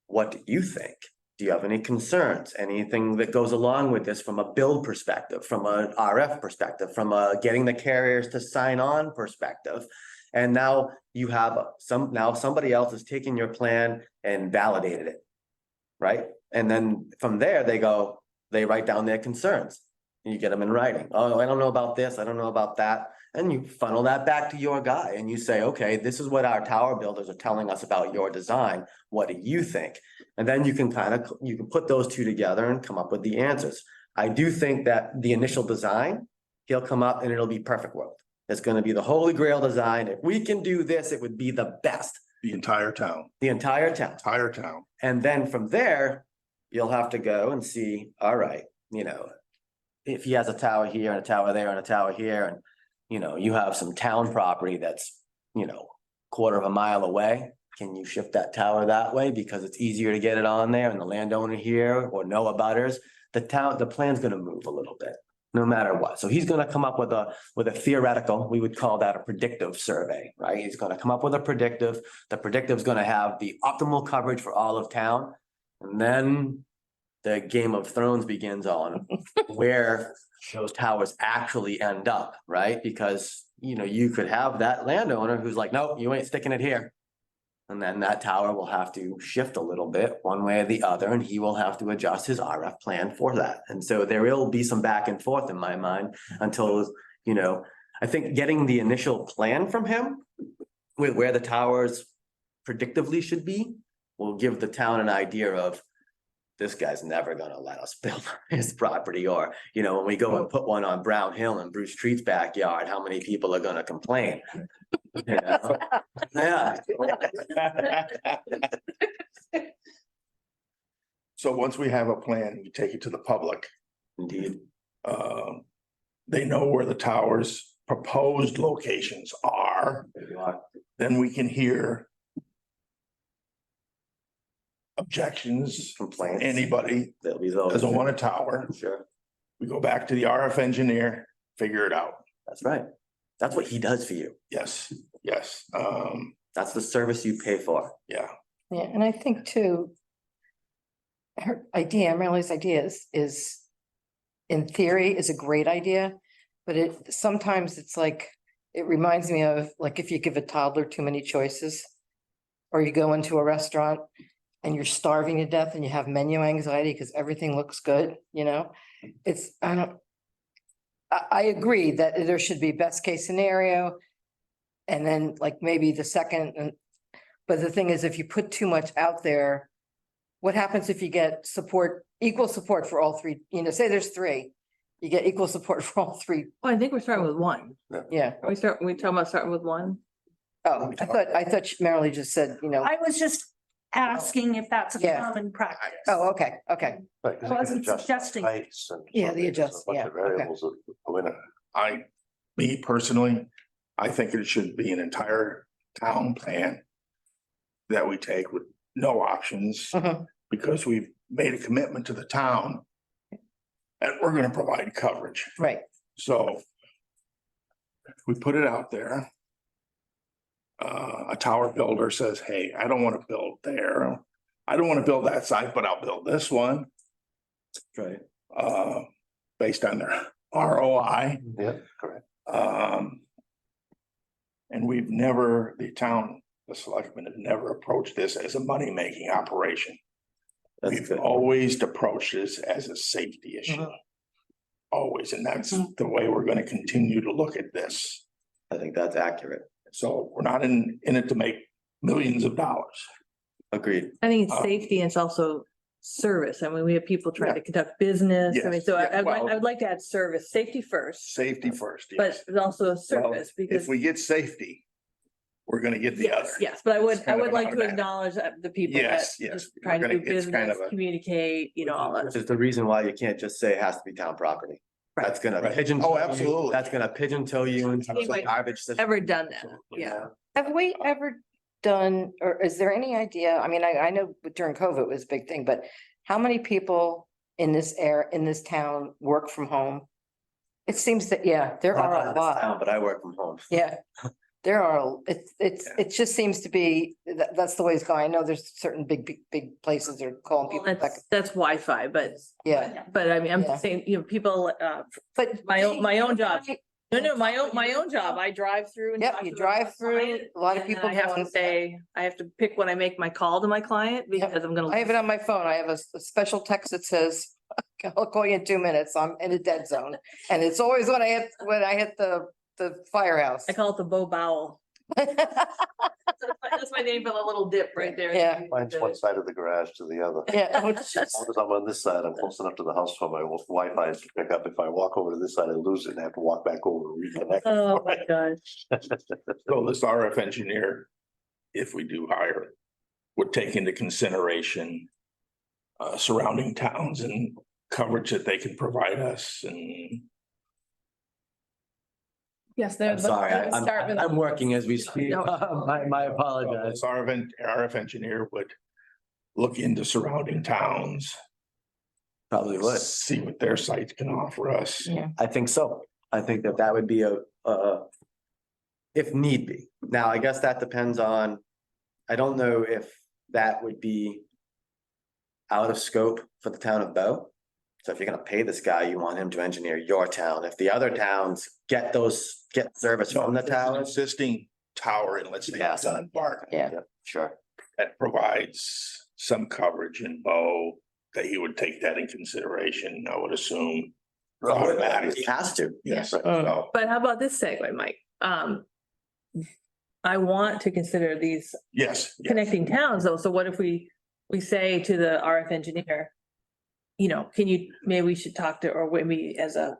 [SPEAKER 1] What do you think? Do you have any concerns? Anything that goes along with this from a build perspective, from an RF perspective, from a getting the carriers to sign on perspective? And now you have somebody else has taken your plan and validated it, right? And then from there, they write down their concerns. And you get them in writing. Oh, I don't know about this. I don't know about that. And you funnel that back to your guy and you say, okay, this is what our tower builders are telling us about your design. What do you think? And then you can put those two together and come up with the answers. I do think that the initial design, he'll come up and it'll be perfect world. It's going to be the holy grail design. If we can do this, it would be the best.
[SPEAKER 3] The entire town,
[SPEAKER 1] The entire town.
[SPEAKER 3] entire town.
[SPEAKER 1] And then from there, you'll have to go and see, all right, if he has a tower here and a tower there and a tower here, and you have some town property that's, quarter of a mile away. Can you shift that tower that way because it's easier to get it on there and the landowner here or no abutters? The plan's gonna move a little bit, no matter what. So he's gonna come up with a theoretical, we would call that a predictive survey, right? He's gonna come up with a predictive. The predictive is gonna have the optimal coverage for all of town. And then the Game of Thrones begins on where those towers actually end up, right? Because, you could have that landowner who's like, nope, you ain't sticking it here. And then that tower will have to shift a little bit one way or the other, and he will have to adjust his RF plan for that. And so there will be some back and forth in my mind until, I think getting the initial plan from him with where the towers predictively should be will give the town an idea of this guy's never gonna let us build his property, or, when we go and put one on Brown Hill in Bruce Street's backyard, how many people are gonna complain? Yeah.
[SPEAKER 3] So once we have a plan, we take it to the public.
[SPEAKER 1] Indeed.
[SPEAKER 3] They know where the tower's proposed locations are,
[SPEAKER 1] There you are.
[SPEAKER 3] then we can hear objections,
[SPEAKER 1] Complaints.
[SPEAKER 3] anybody
[SPEAKER 1] There'll be those.
[SPEAKER 3] doesn't want a tower.
[SPEAKER 1] Sure,
[SPEAKER 3] We go back to the RF engineer, figure it out.
[SPEAKER 1] that's right. That's what he does for you.
[SPEAKER 3] Yes, yes,
[SPEAKER 1] That's the service you pay for.
[SPEAKER 3] yeah.
[SPEAKER 7] Yeah, and I think too. Her idea, Marilee's idea is. In theory, is a great idea, but sometimes it's like, it reminds me of like if you give a toddler too many choices. Or you go into a restaurant and you're starving to death and you have menu anxiety because everything looks good, I agree that there should be best case scenario. And then like maybe the second, but the thing is, if you put too much out there, what happens if you get equal support for all three? Say there's three, you get equal support for all three.
[SPEAKER 2] Well, I think we're starting with one.
[SPEAKER 7] Yeah.
[SPEAKER 2] We talking about starting with one?
[SPEAKER 7] Oh, I thought Marilee just said,
[SPEAKER 6] I was just asking if that's a
[SPEAKER 7] Yeah.
[SPEAKER 6] common practice.
[SPEAKER 7] oh, okay.
[SPEAKER 4] Right, 'cause
[SPEAKER 6] I
[SPEAKER 4] they can
[SPEAKER 6] wasn't
[SPEAKER 4] adjust
[SPEAKER 6] suggesting-
[SPEAKER 4] heights and
[SPEAKER 7] Yeah,
[SPEAKER 4] so
[SPEAKER 7] the
[SPEAKER 4] there's a
[SPEAKER 7] adjust,
[SPEAKER 4] bunch
[SPEAKER 7] yeah,
[SPEAKER 4] of variables that go in it.
[SPEAKER 3] Me personally, I think it should be an entire town plan that we take with no options,
[SPEAKER 7] Mhm.
[SPEAKER 3] because we've made a commitment to the town and we're gonna provide coverage.
[SPEAKER 7] Right.
[SPEAKER 3] So we put it out there. A tower builder says, hey, I don't want to build there. I don't want to build that site, but I'll build this one.
[SPEAKER 1] Right.
[SPEAKER 3] Based on their ROI.
[SPEAKER 4] Yeah, correct.
[SPEAKER 3] And we've never, the selectmen have never approached this as a money-making operation.
[SPEAKER 1] That's
[SPEAKER 3] We've
[SPEAKER 1] good.
[SPEAKER 3] always approached this as a safety issue.
[SPEAKER 1] Mhm.
[SPEAKER 3] Always, and that's the way we're gonna continue to look at this.
[SPEAKER 1] I think that's accurate.
[SPEAKER 3] So we're not in it to make millions of dollars.
[SPEAKER 1] Agreed.
[SPEAKER 2] I think it's
[SPEAKER 3] Uh,
[SPEAKER 2] safety and it's also service. I mean, we have people trying
[SPEAKER 3] Yeah.
[SPEAKER 2] to conduct business. I mean,
[SPEAKER 3] Yes,
[SPEAKER 2] so
[SPEAKER 3] yeah,
[SPEAKER 2] I would like to add service, safety first,
[SPEAKER 3] Safety first,
[SPEAKER 2] but
[SPEAKER 3] yes.
[SPEAKER 2] it's also a
[SPEAKER 3] Well,
[SPEAKER 2] service because.
[SPEAKER 3] if we get safety, we're gonna get the other.
[SPEAKER 2] Yes, yes, but I
[SPEAKER 3] It's kind of
[SPEAKER 2] would
[SPEAKER 3] an
[SPEAKER 2] like to
[SPEAKER 3] automatic.
[SPEAKER 2] acknowledge that the people that
[SPEAKER 3] Yes, yes.
[SPEAKER 2] just trying to
[SPEAKER 3] We're
[SPEAKER 2] do
[SPEAKER 3] gonna- it's kind
[SPEAKER 2] business,
[SPEAKER 3] of a-
[SPEAKER 2] communicate, you know, all that.
[SPEAKER 1] Which is the reason why you can't just say it has to be town property. That's gonna
[SPEAKER 3] Right.
[SPEAKER 1] pigeonhole.
[SPEAKER 3] Oh,
[SPEAKER 1] you.
[SPEAKER 3] absolutely.
[SPEAKER 1] That's gonna pigeonhole you into
[SPEAKER 2] Anyway,
[SPEAKER 1] some garbage system.
[SPEAKER 2] Ever done that?
[SPEAKER 3] Absolutely.
[SPEAKER 2] Yeah.
[SPEAKER 7] Have we ever done, or is there any idea? I mean, I know during COVID it was a big thing, but how many people in this town work from home? It seems that, yeah, there
[SPEAKER 1] Not
[SPEAKER 7] are
[SPEAKER 1] in
[SPEAKER 7] a
[SPEAKER 1] this
[SPEAKER 7] lot.
[SPEAKER 1] town, But I work from home.
[SPEAKER 7] Yeah, there are, it just seems to be, that's the way it's going. I know there's certain big places that are calling
[SPEAKER 2] Well,
[SPEAKER 7] people back.
[SPEAKER 2] that's Wi-Fi, but,
[SPEAKER 7] Yeah,
[SPEAKER 2] but I mean, I'm
[SPEAKER 7] Yeah.
[SPEAKER 2] just saying, you know, people,
[SPEAKER 7] but.
[SPEAKER 2] my own job. No, my own job. I drive through. and
[SPEAKER 7] Yep,
[SPEAKER 2] talk
[SPEAKER 7] you
[SPEAKER 2] to
[SPEAKER 7] drive
[SPEAKER 2] my
[SPEAKER 7] through,
[SPEAKER 2] client,
[SPEAKER 7] a lot of
[SPEAKER 2] and then
[SPEAKER 7] people
[SPEAKER 2] I have to
[SPEAKER 7] don't.
[SPEAKER 2] say, I have to pick when I make my call to my client because I'm gonna.
[SPEAKER 7] I have it on my phone. I have a special text that says, I'll call you in 2 minutes. I'm in a dead zone. And it's always when I hit the firehouse.
[SPEAKER 2] I call it the Bow Bowel. That's my name for the little dip right there.
[SPEAKER 7] Yeah.
[SPEAKER 4] Mine's one side of the garage to the other.
[SPEAKER 7] Yeah,
[SPEAKER 4] As long as I'm on this side, I'm close enough to the house for my Wi-Fi to pick up. If I walk over to this side, I lose it and have to walk back over and reconnect.
[SPEAKER 2] Oh, my gosh.
[SPEAKER 3] So this RF engineer, if we do hire, would take into consideration surrounding towns and coverage that they can provide us and.
[SPEAKER 5] Yes,
[SPEAKER 1] I'm sorry, I'm working as we speak.
[SPEAKER 2] No.
[SPEAKER 1] My apologize.
[SPEAKER 3] This RF engineer would look into surrounding towns,
[SPEAKER 1] Probably would.
[SPEAKER 3] see what their sites can offer us.
[SPEAKER 7] Yeah.
[SPEAKER 1] I think so. I think that would be if need be. Now, I guess that depends on, I don't know if that would be out of scope for the town of Bow. So if you're gonna pay this guy, you want him to engineer your town. If the other towns get service from the
[SPEAKER 3] There's an
[SPEAKER 1] towers.
[SPEAKER 3] Existing tower in, let's say,
[SPEAKER 1] Yes.
[SPEAKER 3] Dunbar,
[SPEAKER 7] Yeah.
[SPEAKER 1] Sure.
[SPEAKER 3] that provides some coverage in Bow, that he would take that in consideration, I would assume. Automatic.
[SPEAKER 1] He has to.
[SPEAKER 3] Yes,
[SPEAKER 7] Mm.
[SPEAKER 3] so,
[SPEAKER 2] But how about this segue, Mike? I want to consider these
[SPEAKER 3] yes. yes.
[SPEAKER 2] connecting towns though. So what if we say to the RF engineer, you know, maybe we should talk to, or maybe as a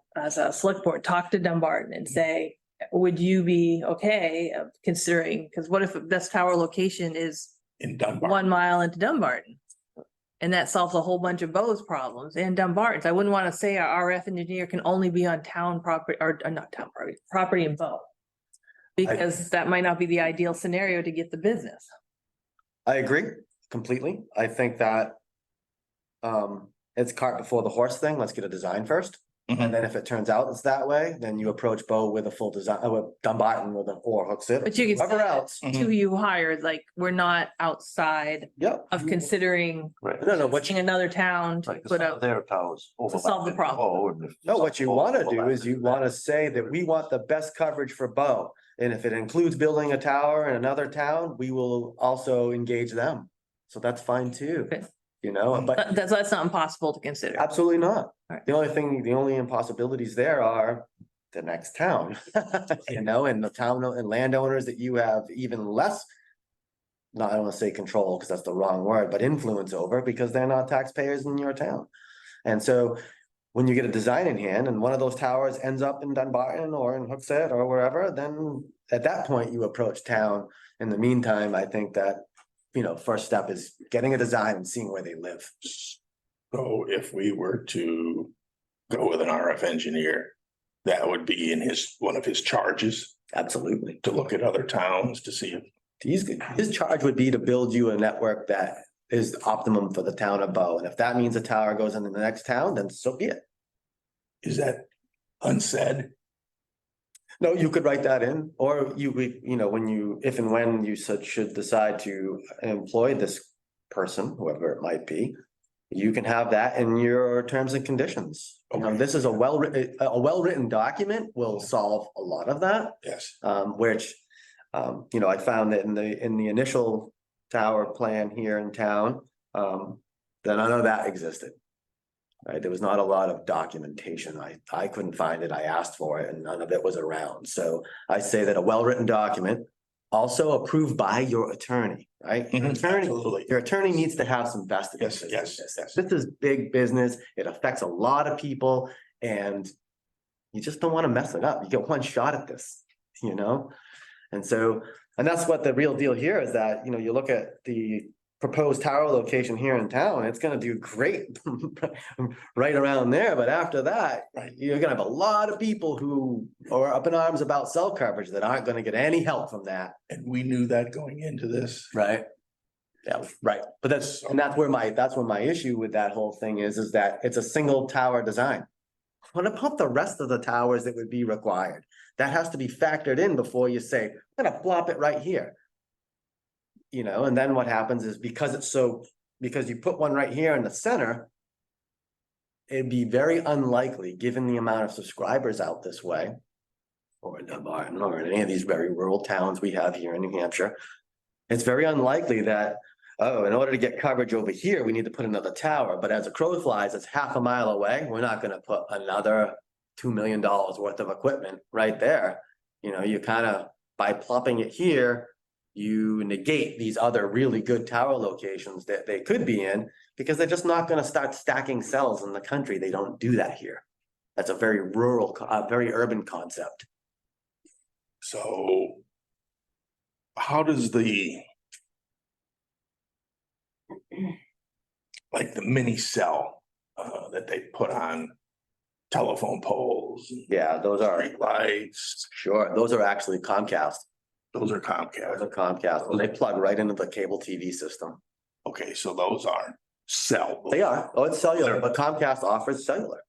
[SPEAKER 2] select board, talk to Dumbarton and say, would you be okay of considering, because what if this tower location is
[SPEAKER 3] In Dunbar.
[SPEAKER 2] 1 mile into Dumbarton? And that solves a whole bunch of Bow's problems and Dumbarton's. I wouldn't want to say our RF engineer can only be on town property or not town property in Bow. Because that might not be the ideal scenario to get the business.
[SPEAKER 1] I agree completely. I think that it's cart before the horse thing. Let's get a design first.
[SPEAKER 3] Mhm.
[SPEAKER 1] And then if it turns out it's that way, then you approach Bo with a full design, with Dumbarton or hooks it.
[SPEAKER 2] But you can
[SPEAKER 1] Whoever
[SPEAKER 2] say
[SPEAKER 1] else.
[SPEAKER 3] Mhm.
[SPEAKER 2] who you hired, like, we're not outside
[SPEAKER 1] Yep.
[SPEAKER 2] of considering
[SPEAKER 4] Right.
[SPEAKER 1] No, what
[SPEAKER 2] in another town to
[SPEAKER 4] Right, 'cause
[SPEAKER 2] put
[SPEAKER 4] some of
[SPEAKER 2] up.
[SPEAKER 4] their towers.
[SPEAKER 2] solve the problem.
[SPEAKER 1] No, what you wanna do is you wanna say that we want the best coverage for Bo. And if it includes building a tower in another town, we will also engage them. So that's fine too,
[SPEAKER 2] Okay.
[SPEAKER 1] you know, but
[SPEAKER 2] That's not impossible to consider.
[SPEAKER 1] absolutely not.
[SPEAKER 2] Alright.
[SPEAKER 1] The only impossibilities there are the next town. You know, and the town and landowners that you have even less. I don't wanna say control, because that's the wrong word, but influence over, because they're not taxpayers in your town. And so when you get a design in hand and one of those towers ends up in Dunbarton or in Hooksett or wherever, then at that point you approach town. In the meantime, I think that, first step is getting a design and seeing where they live.
[SPEAKER 3] So if we were to go with an RF engineer, that would be in one of his charges
[SPEAKER 1] Absolutely.
[SPEAKER 3] to look at other towns to see if.
[SPEAKER 1] His charge would be to build you a network that is optimum for the town of Bow. And if that means a tower goes into the next town, then so be it.
[SPEAKER 3] Is that unsaid?
[SPEAKER 1] No, you could write that in, or if and when you should decide to employ this person, whoever it might be. you can have that in your terms and conditions. You know,
[SPEAKER 3] Okay.
[SPEAKER 1] this is a well-written document will solve a lot of that.
[SPEAKER 3] Yes,
[SPEAKER 1] Which, you know, I found that in the initial tower plan here in town, then none of that existed. Right, there was not a lot of documentation. I couldn't find it. I asked for it and none of it was around. So I say that a well-written document, also approved by your attorney, right? Your
[SPEAKER 3] Mhm,
[SPEAKER 1] attorney,
[SPEAKER 3] absolutely.
[SPEAKER 1] your attorney needs to have some vested
[SPEAKER 3] Yes,
[SPEAKER 1] interest in
[SPEAKER 3] yes,
[SPEAKER 1] this.
[SPEAKER 3] yes.
[SPEAKER 1] This is big business. It affects a lot of people and you just don't want to mess it up. You get one shot at this, you know? And so, and that's what the real deal here is that, you know, you look at the proposed tower location here in town, it's gonna do great right around there, but after that,
[SPEAKER 3] Right.
[SPEAKER 1] you're gonna have a lot of people who are up in arms about cell coverage that aren't gonna get any help from that.
[SPEAKER 3] And we knew that going into this.
[SPEAKER 1] Right. Yeah, right. But that's where my issue with that whole thing is that it's a single tower design. What about the rest of the towers that would be required? That has to be factored in before you say, I'm gonna plop it right here. You know, and then what happens is because you put one right here in the center. It'd be very unlikely, given the amount of subscribers out this way. Or in any of these very rural towns we have here in New Hampshire. It's very unlikely that, oh, in order to get coverage over here, we need to put another tower, but as a crow flies, it's half a mile away. We're not gonna put another $2 million worth of equipment right there. You know, you kind of, by plopping it here, you negate these other really good tower locations that they could be in, because they're just not gonna start stacking cells in the country. They don't do that here. That's a very rural, very urban concept.
[SPEAKER 3] So how does like the mini cell that they put on telephone poles, and
[SPEAKER 1] Yeah, those are,
[SPEAKER 3] street lights,
[SPEAKER 1] sure, those are actually Comcast.
[SPEAKER 3] those are
[SPEAKER 1] Those
[SPEAKER 3] Comcast.
[SPEAKER 1] are Comcast, and they plug right into the cable TV system.
[SPEAKER 3] Okay, so those aren't cell.
[SPEAKER 1] They are, oh, it's cellular, but Comcast offers cellular.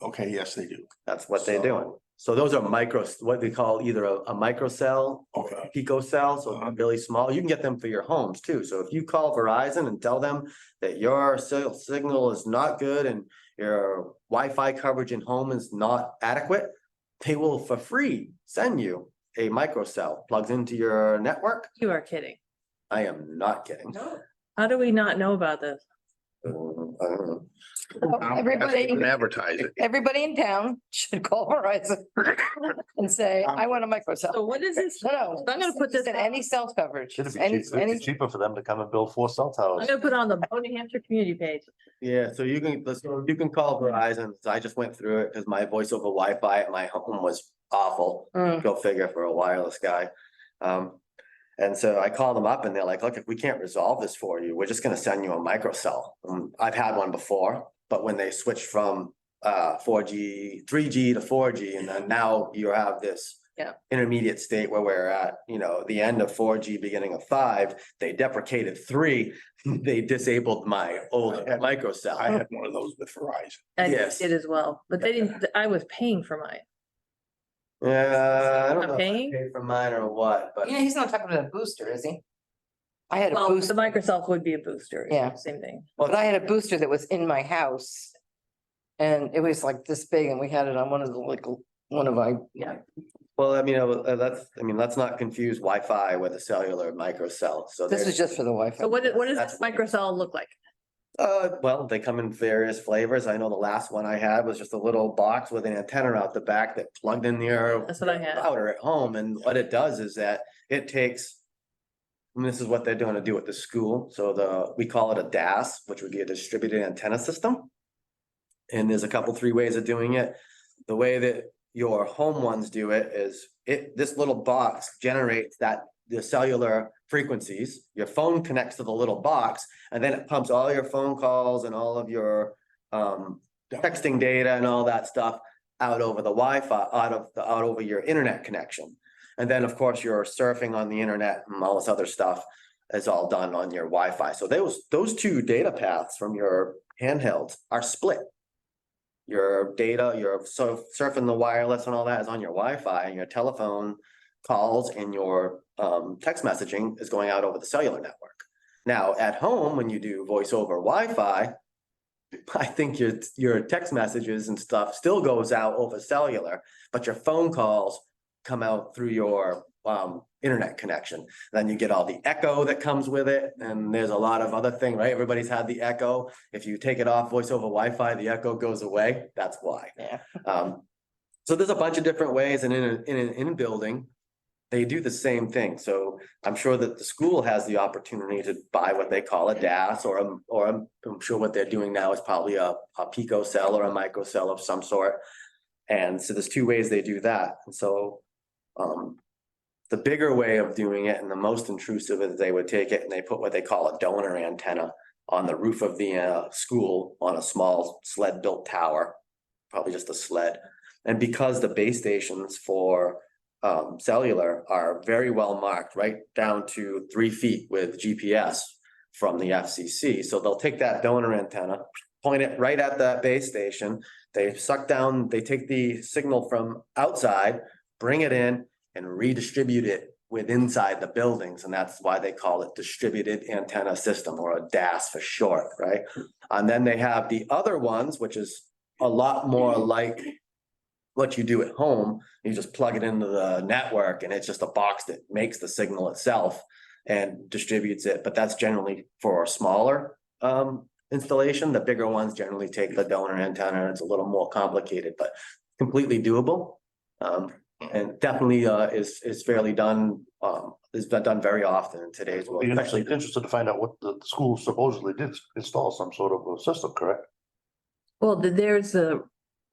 [SPEAKER 3] Okay, yes, they do.
[SPEAKER 1] That's what they're doing. So those are what we call either a microcell or a
[SPEAKER 3] Okay.
[SPEAKER 1] picocell, so they're really small. You can get them for your homes too. So if you call Verizon and tell them that your signal is not good and your Wi-Fi coverage in home is not adequate, they will for free send you a microcell plugs into your network.
[SPEAKER 2] You are kidding.
[SPEAKER 1] I am not kidding.
[SPEAKER 2] How do we not know about this?
[SPEAKER 1] I don't know.
[SPEAKER 7] Everybody,
[SPEAKER 3] And advertise it.
[SPEAKER 7] everybody in town should call Verizon and say, I want a microcell.
[SPEAKER 2] So what is this?
[SPEAKER 7] No, no.
[SPEAKER 2] I'm gonna put this
[SPEAKER 7] Said any cell coverage.
[SPEAKER 4] It'd be
[SPEAKER 7] Any,
[SPEAKER 4] cheaper, it'd be cheaper for them to come and build 4 cell towers.
[SPEAKER 2] I'm gonna put on the New Hampshire community page.
[SPEAKER 1] Yeah, so you can call Verizon. So I just went through it because my voice over Wi-Fi at my home was awful.
[SPEAKER 7] Mm.
[SPEAKER 1] Go figure for a wireless guy. And so I called them up and they're like, look, if we can't resolve this for you, we're just gonna send you a microcell. I've had one before, but when they switched from 4G, 3G to 4G, and then now you have this
[SPEAKER 7] Yeah.
[SPEAKER 1] intermediate state where we're at, you know, the end of 4G, beginning of 5, they deprecated 3, they disabled my old
[SPEAKER 3] I
[SPEAKER 1] microcell.
[SPEAKER 3] had one of those with Verizon.
[SPEAKER 2] I
[SPEAKER 1] Yes.
[SPEAKER 2] did as well, but they didn't, I was paying for mine.
[SPEAKER 1] Yeah, I don't
[SPEAKER 2] Not
[SPEAKER 1] know if I
[SPEAKER 2] paying?
[SPEAKER 1] paid for mine or what, but
[SPEAKER 7] Yeah, he's not talking about a booster, is he? I had a
[SPEAKER 2] Well, the
[SPEAKER 7] booster,
[SPEAKER 2] Microsoft would be a booster. it's
[SPEAKER 7] Yeah.
[SPEAKER 2] the Same thing.
[SPEAKER 7] but I had a booster that was in my house. And it was like this big and we had it on one of the, like, one of my,
[SPEAKER 2] Yeah.
[SPEAKER 1] well, I mean, let's not confuse Wi-Fi with a cellular microcell. So
[SPEAKER 7] this
[SPEAKER 1] there's,
[SPEAKER 7] is just for the Wi-Fi.
[SPEAKER 2] So what does
[SPEAKER 1] That's-
[SPEAKER 2] this microcell look like?
[SPEAKER 1] well, they come in various flavors. I know the last one I had was just a little box with an antenna out the back that plugged in your
[SPEAKER 2] That's what I had.
[SPEAKER 1] router at home. And what it does is that it takes, and this is what they're doing to do at the school. So we call it a DAS, which would be a distributed antenna system. And there's a couple, 3 ways of doing it. The way that your home ones do it is this little box generates the cellular frequencies. Your phone connects to the little box and then it pumps all your phone calls and all of your texting data and all that stuff out over the Wi-Fi, out over your internet connection. And then, of course, you're surfing on the internet and all this other stuff is all done on your Wi-Fi. So those 2 data paths from your handhelds are split. Your data, your surfing the wireless and all that is on your Wi-Fi, and your telephone calls and your text messaging is going out over the cellular network. Now, at home, when you do voice over Wi-Fi, I think your text messages and stuff still goes out over cellular, but your phone calls come out through your internet connection. Then you get all the echo that comes with it, and there's a lot of other thing, right? Everybody's had the echo. If you take it off voice over Wi-Fi, the echo goes away. That's why.
[SPEAKER 7] Yeah.
[SPEAKER 1] So there's a bunch of different ways, and in a building, they do the same thing. So I'm sure that the school has the opportunity to buy what they call a DAS, or I'm sure what they're doing now is probably a pico cell or a micro cell of some sort. And so there's two ways they do that. And so the bigger way of doing it and the most intrusive is they would take it and they put what they call a donor antenna on the roof of the school on a small sled built tower, probably just a sled. And because the base stations for cellular are very well marked, right down to 3 feet with GPS from the FCC. So they'll take that donor antenna, point it right at that base station. They suck down, they take the signal from outside, bring it in and redistribute it with inside the buildings. And that's why they call it distributed antenna system, or a DAS for short, right? And then they have the other ones, which is a lot more like what you do at home. You just plug it into the network and it's just a box that makes the signal itself and distributes it. But that's generally for a smaller installation. The bigger ones generally take the donor antenna, and it's a little more complicated, but completely doable. And definitely is fairly done, is done very often in today's world.
[SPEAKER 4] Be
[SPEAKER 1] Especially
[SPEAKER 4] interested to find out what the school supposedly did install some sort of a system, correct?
[SPEAKER 2] Well,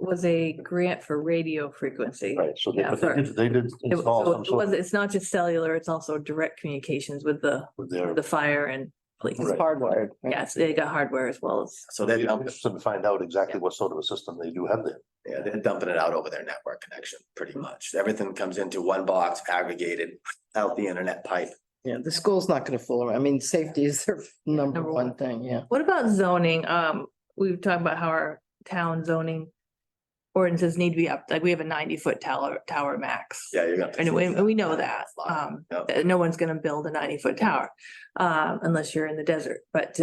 [SPEAKER 2] was a grant for radio frequency.
[SPEAKER 4] Right, so
[SPEAKER 2] Yeah,
[SPEAKER 4] they did install some sort of
[SPEAKER 2] It's not just cellular, it's also direct communications with
[SPEAKER 4] with their.
[SPEAKER 2] the fire and police.
[SPEAKER 7] It's hardwired. right?
[SPEAKER 2] Yes, they got hardware as well as.
[SPEAKER 1] so
[SPEAKER 4] They're
[SPEAKER 1] they're dumping,
[SPEAKER 4] interested to find out exactly what sort of a system they do have there.
[SPEAKER 1] yeah, they're dumping it out over their network connection, pretty much. Everything comes into one box, aggregated out the internet pipe.
[SPEAKER 7] Yeah, the school's not gonna fool around. I mean, safety is their number
[SPEAKER 2] Number
[SPEAKER 7] one
[SPEAKER 2] one.
[SPEAKER 7] thing, yeah.
[SPEAKER 2] What about zoning? We've talked about how our town zoning ordinances need to be up, like we have a 90-foot tower max.
[SPEAKER 1] Yeah, you're gonna.
[SPEAKER 2] And we know that,
[SPEAKER 1] Yep.
[SPEAKER 2] that no one's gonna build a 90-foot tower, unless you're in the desert, but,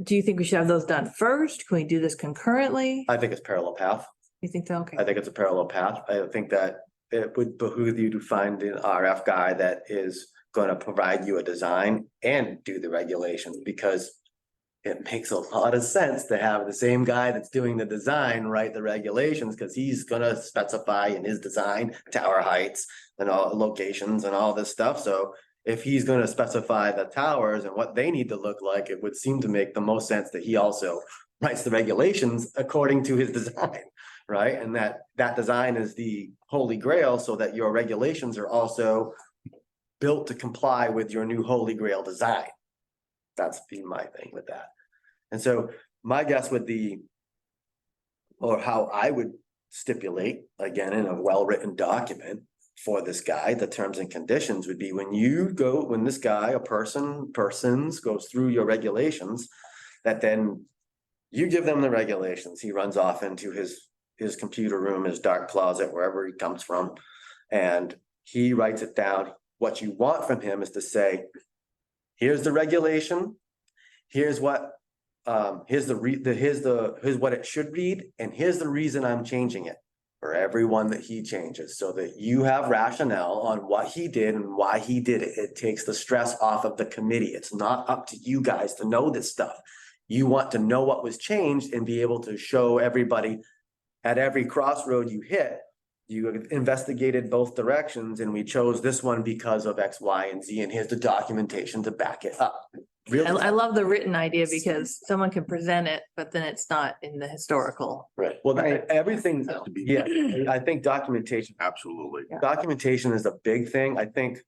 [SPEAKER 2] do you think we should have those done first? Can we do this concurrently?
[SPEAKER 1] I think it's parallel path.
[SPEAKER 2] You think so? Okay.
[SPEAKER 1] I think it's a parallel path. I think that it would behoove you to find an RF guy that is gonna provide you a design and do the regulations, because it makes a lot of sense to have the same guy that's doing the design write the regulations, because he's gonna specify in his design tower heights and all locations and all this stuff. So if he's gonna specify the towers and what they need to look like, it would seem to make the most sense that he also writes the regulations according to his design, right? And that design is the holy grail, so that your regulations are also built to comply with your new holy grail design. That's been my thing with that. And so my guess would be, or how I would stipulate, again, in a well-written document for this guy, the terms and conditions would be when this guy, a persons goes through your regulations, that then you give them the regulations, he runs off into his computer room, his dark closet, wherever he comes from, and he writes it down. What you want from him is to say, here's the regulation, here's what here's what it should read, and here's the reason I'm changing it for everyone that he changes, so that you have rationale on what he did and why he did it. It takes the stress off of the committee. It's not up to you guys to know this stuff. You want to know what was changed and be able to show everybody at every crossroad you hit, you investigated both directions, and we chose this one because of X, Y, and Z, and here's the documentation to back it up. Really?
[SPEAKER 2] I love the written idea, because someone can present it, but then it's not in the historical.
[SPEAKER 4] Right.
[SPEAKER 1] Well,
[SPEAKER 7] Right.
[SPEAKER 1] everything,
[SPEAKER 4] Has to be-
[SPEAKER 1] yeah, I think documentation,
[SPEAKER 3] Absolutely.
[SPEAKER 1] documentation is a big thing. I think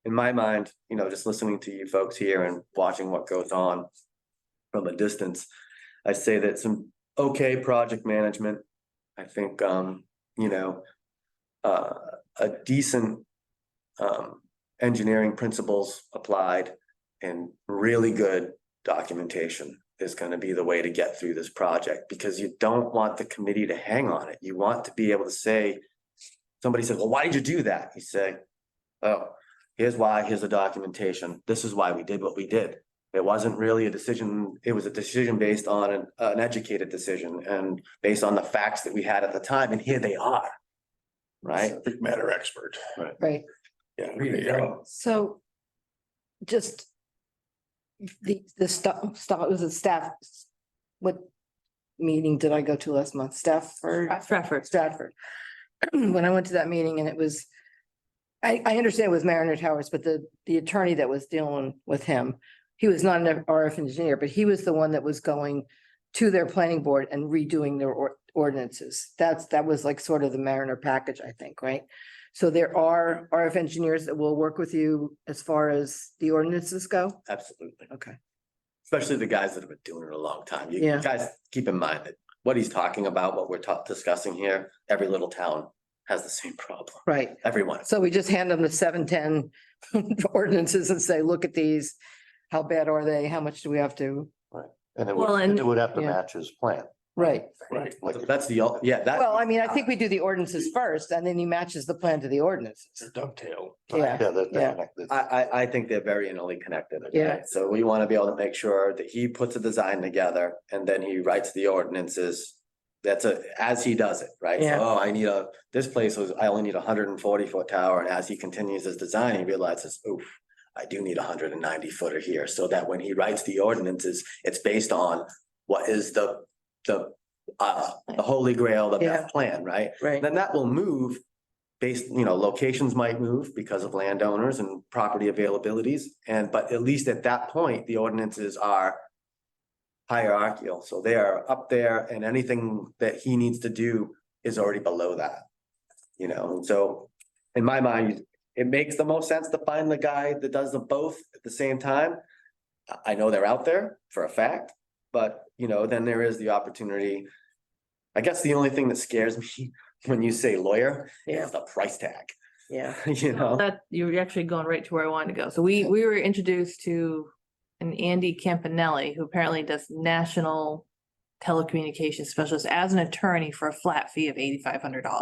[SPEAKER 1] in my mind, just listening to you folks here and watching what goes on from a distance, I say that some okay project management, I think, a decent engineering principles applied and really good documentation is going to be the way to get through this project, because you don't want the committee to hang on it. You want to be able to say, somebody says, well, why did you do that? You say, oh, here's why, here's the documentation, this is why we did what we did. It wasn't really a decision, it was a decision based on an educated decision and based on the facts that we had at the time, and here they are. Right?
[SPEAKER 3] Subject matter expert.
[SPEAKER 7] Right.
[SPEAKER 3] Yeah.
[SPEAKER 1] Really, yeah.
[SPEAKER 7] So just the stuff, was it staff? What meeting did I go to last month?
[SPEAKER 2] Stratford.
[SPEAKER 7] Stratford. When I went to that meeting and it was, I understand it was Mariner Towers, but the attorney that was dealing with him, he was not an RF engineer, but he was the one that was going to their planning board and redoing their ordinances. That was like sort of the Mariner package, I think, right? So there are RF engineers that will work with you as far as the ordinances go?
[SPEAKER 1] Absolutely.
[SPEAKER 7] Okay.
[SPEAKER 1] Especially the guys that have been doing it a long time. You
[SPEAKER 7] Yeah.
[SPEAKER 1] guys keep in mind that what he's talking about, what we're discussing here, every little town has the same problem.
[SPEAKER 7] Right.
[SPEAKER 1] Everyone.
[SPEAKER 7] So we just hand them the 710 ordinances and say, look at these. How bad are they? How much do we have to?
[SPEAKER 4] And it
[SPEAKER 2] Well,
[SPEAKER 4] would,
[SPEAKER 2] and-
[SPEAKER 4] it would have to
[SPEAKER 7] Yeah.
[SPEAKER 4] match his plan.
[SPEAKER 7] Right.
[SPEAKER 3] Right.
[SPEAKER 1] So that's the, yeah, that.
[SPEAKER 7] Well, I mean, I think we do the ordinances first and then he matches the plan to the ordinances.
[SPEAKER 3] It's a dovetail.
[SPEAKER 7] Yeah.
[SPEAKER 4] Yeah, they're
[SPEAKER 7] Yeah.
[SPEAKER 4] connected.
[SPEAKER 1] I think they're very intimately connected. okay?
[SPEAKER 7] Yeah.
[SPEAKER 1] So we want to be able to make sure that he puts a design together and then he writes the ordinances. As he does it, right? So,
[SPEAKER 7] Yeah.
[SPEAKER 1] oh, I only need a 140-foot tower, and as he continues his design, he realizes, oof, I do need a 190-footer here, so that when he writes the ordinances, it's based on what is the holy grail, the
[SPEAKER 7] Yeah.
[SPEAKER 1] best plan, right?
[SPEAKER 7] Right.
[SPEAKER 1] Then that will move based, locations might move because of landowners and property availabilities. But at least at that point, the ordinances are hierarchical. So they are up there and anything that he needs to do is already below that. And so in my mind, it makes the most sense to find the guy that does them both at the same time. I know they're out there for a fact, but then there is the opportunity. I guess the only thing that scares me when you say lawyer
[SPEAKER 7] Yeah.
[SPEAKER 1] is the price tag,
[SPEAKER 7] Yeah.
[SPEAKER 2] That, you're actually going right to where I wanted to go. So we were introduced to an Andy Campanelli, who apparently does national telecommunications specialist as an attorney for a flat fee of $8,500.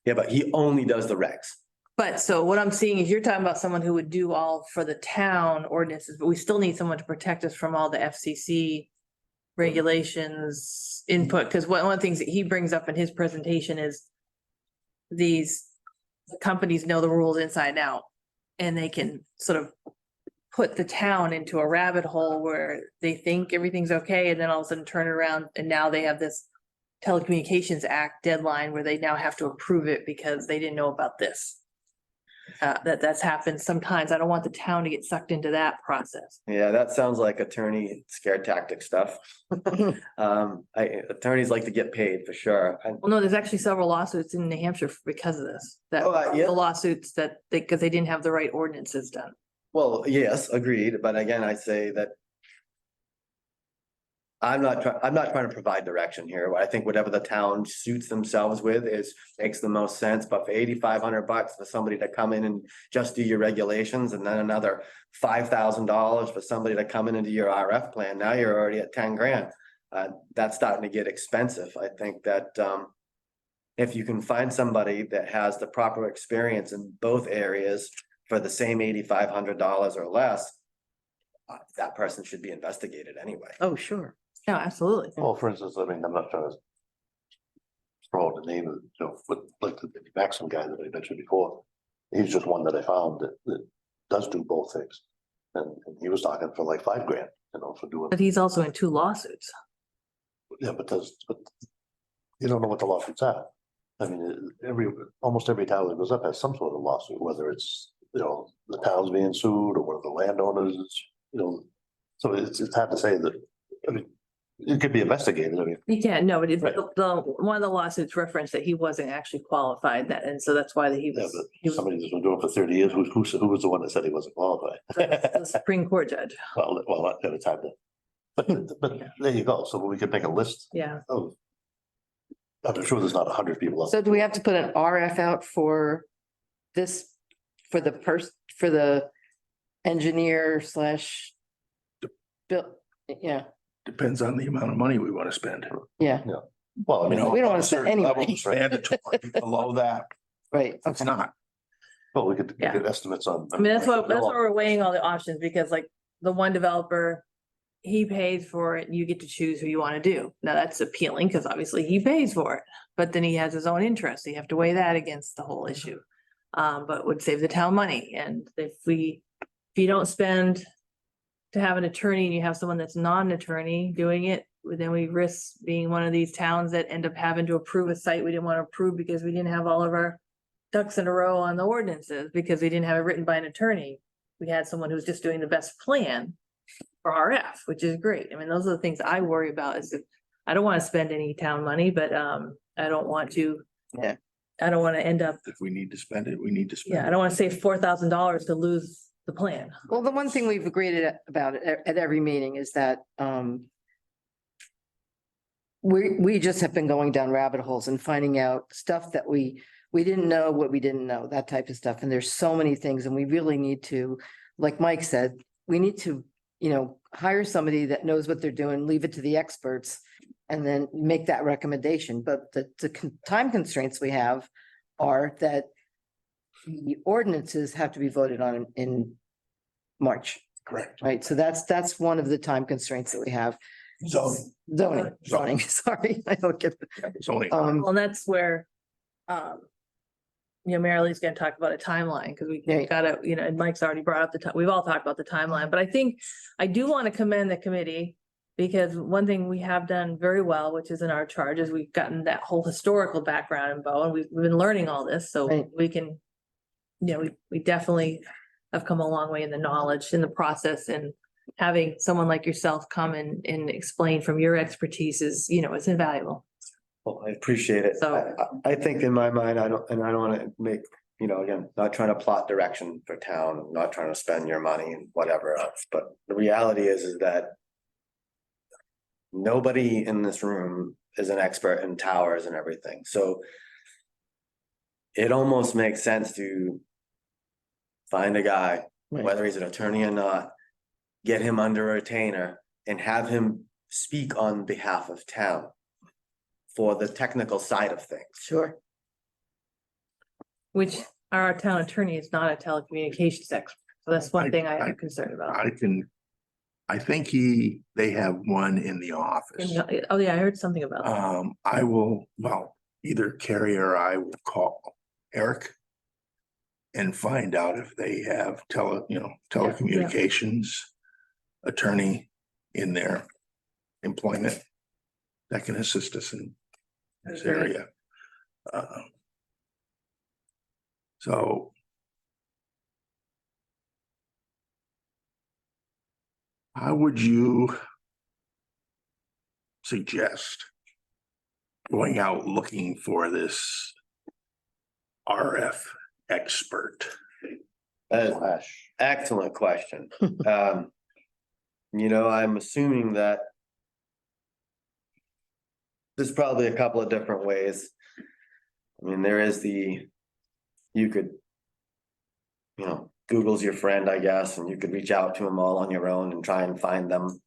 [SPEAKER 1] Yeah, but he only does the regs.
[SPEAKER 2] But so what I'm seeing is you're talking about someone who would do all for the town ordinances, but we still need someone to protect us from all the FCC regulations input, because one of the things that he brings up in his presentation is these companies know the rules inside and out, and they can sort of put the town into a rabbit hole where they think everything's okay, and then all of a sudden turn it around, and now they have this Telecommunications Act deadline where they now have to approve it because they didn't know about this. That's happened sometimes. I don't want the town to get sucked into that process.
[SPEAKER 1] Yeah, that sounds like attorney scare tactic stuff. Attorneys like to get paid for sure.
[SPEAKER 2] Well, no, there's actually several lawsuits in New Hampshire because of this. That
[SPEAKER 1] Yeah.
[SPEAKER 2] the lawsuits because they didn't have the right ordinances done.
[SPEAKER 1] Well, yes, agreed, but again, I say that. I'm not trying to provide direction here. I think whatever the town suits themselves with makes the most sense, but for $8,500 for somebody to come in and just do your regulations and then another $5,000 for somebody to come in and do your RF plan, now you're already at 10 grand. That's starting to get expensive. I think that, if you can find somebody that has the proper experience in both areas for the same $8,500 or less, that person should be investigated anyway.
[SPEAKER 7] Oh, sure.
[SPEAKER 2] No, absolutely.
[SPEAKER 4] Well, for instance, I mean, I'm not trying to throw out the name of, but like the Maxim guy that I mentioned before, he's just one that I found that does do both things. And he was talking for like $5 grand, for doing,
[SPEAKER 2] But he's also in 2 lawsuits.
[SPEAKER 4] yeah, but you don't know what the lawsuits are. I mean, almost every town that goes up has some sort of lawsuit, whether it's, the town's being sued or one of the landowners, so it's hard to say that, I mean, it could be investigated, I mean.
[SPEAKER 2] You can't, no, but
[SPEAKER 4] Right.
[SPEAKER 2] one of the lawsuits referenced that he wasn't actually qualified, and so that's why he
[SPEAKER 4] Yeah,
[SPEAKER 2] was,
[SPEAKER 4] but
[SPEAKER 2] he was
[SPEAKER 4] somebody that's been doing it for 30 years, who was the one that said he wasn't qualified?
[SPEAKER 2] the Supreme Court judge.
[SPEAKER 4] Well, it's hard to, but there you go, so we could make a list
[SPEAKER 2] Yeah.
[SPEAKER 4] of. I'm sure there's not 100 people.
[SPEAKER 7] So do we have to put an RF out for this, for the engineer slash bill? Yeah,
[SPEAKER 3] Depends on the amount of money we want to spend.
[SPEAKER 7] yeah,
[SPEAKER 4] Well, I mean.
[SPEAKER 7] We don't wanna spend any money.
[SPEAKER 3] Mandatory below that,
[SPEAKER 7] right.
[SPEAKER 3] it's
[SPEAKER 7] Okay.
[SPEAKER 3] not.
[SPEAKER 4] Well, we could
[SPEAKER 2] Yeah.
[SPEAKER 4] get estimates on.
[SPEAKER 2] I mean, that's why we're weighing all the options, because like the one developer, he pays for it, and you get to choose who you want to do. Now, that's appealing, because obviously he pays for it, but then he has his own interest. You have to weigh that against the whole issue. But would save the town money, and if you don't spend to have an attorney and you have someone that's not an attorney doing it, then we risk being one of these towns that end up having to approve a site we didn't want to approve because we didn't have all of our ducks in a row on the ordinances, because we didn't have it written by an attorney. We had someone who's just doing the best plan for RF, which is great. I mean, those are the things I worry about, is that I don't want to spend any town money, but I don't want to.
[SPEAKER 7] Yeah.
[SPEAKER 2] I don't want to end up,
[SPEAKER 3] If we need to spend it, we need to spend it.
[SPEAKER 2] yeah, I don't want to save $4,000 to lose the plan.
[SPEAKER 7] Well, the one thing we've agreed about at every meeting is that we just have been going down rabbit holes and finding out stuff that we didn't know what we didn't know, that type of stuff. And there's so many things, and we really need to, like Mike said, we need to, hire somebody that knows what they're doing, leave it to the experts, and then make that recommendation. But the time constraints we have are that the ordinances have to be voted on in March,
[SPEAKER 3] Correct.
[SPEAKER 7] right? So that's one of the time constraints that we have. Zoning, sorry, I don't get.
[SPEAKER 3] It's only,
[SPEAKER 2] Well, and that's where, Marilee's gonna talk about a timeline, because we
[SPEAKER 7] Yeah.
[SPEAKER 2] gotta, and Mike's already brought up the time, we've all talked about the timeline, but I think I do want to commend the committee, because one thing we have done very well, which is in our charge, is we've gotten that whole historical background in Bow, and we've been learning all this, so
[SPEAKER 7] Right.
[SPEAKER 2] we can, we definitely have come a long way in the knowledge, in the process, and having someone like yourself come and explain from your expertise is, it's invaluable.
[SPEAKER 1] Well, I appreciate it.
[SPEAKER 2] So-
[SPEAKER 1] I think in my mind, I don't want to make, again, not trying to plot direction for town, not trying to spend your money and whatever else, but the reality is that nobody in this room is an expert in towers and everything, so it almost makes sense to find a guy,
[SPEAKER 7] Right.
[SPEAKER 1] whether he's an attorney or not, get him under a retainer and have him speak on behalf of town for the technical side of things.
[SPEAKER 7] Sure.
[SPEAKER 2] Which our town attorney is not a telecommunications expert, so that's one thing I am concerned about.
[SPEAKER 3] I think they have one in the office.
[SPEAKER 2] Oh, yeah, I heard something about that.
[SPEAKER 3] I will, either Carrie or I will call Eric and find out if they have telecommunications attorney in their employment that can assist us in this
[SPEAKER 2] Great.
[SPEAKER 3] area. So how would you suggest going out looking for this RF expert?
[SPEAKER 1] Excellent question. I'm assuming that there's probably a couple of different ways. I mean, there is you could, Google's your friend, I guess, and you could reach out to them all on your own and try and find them.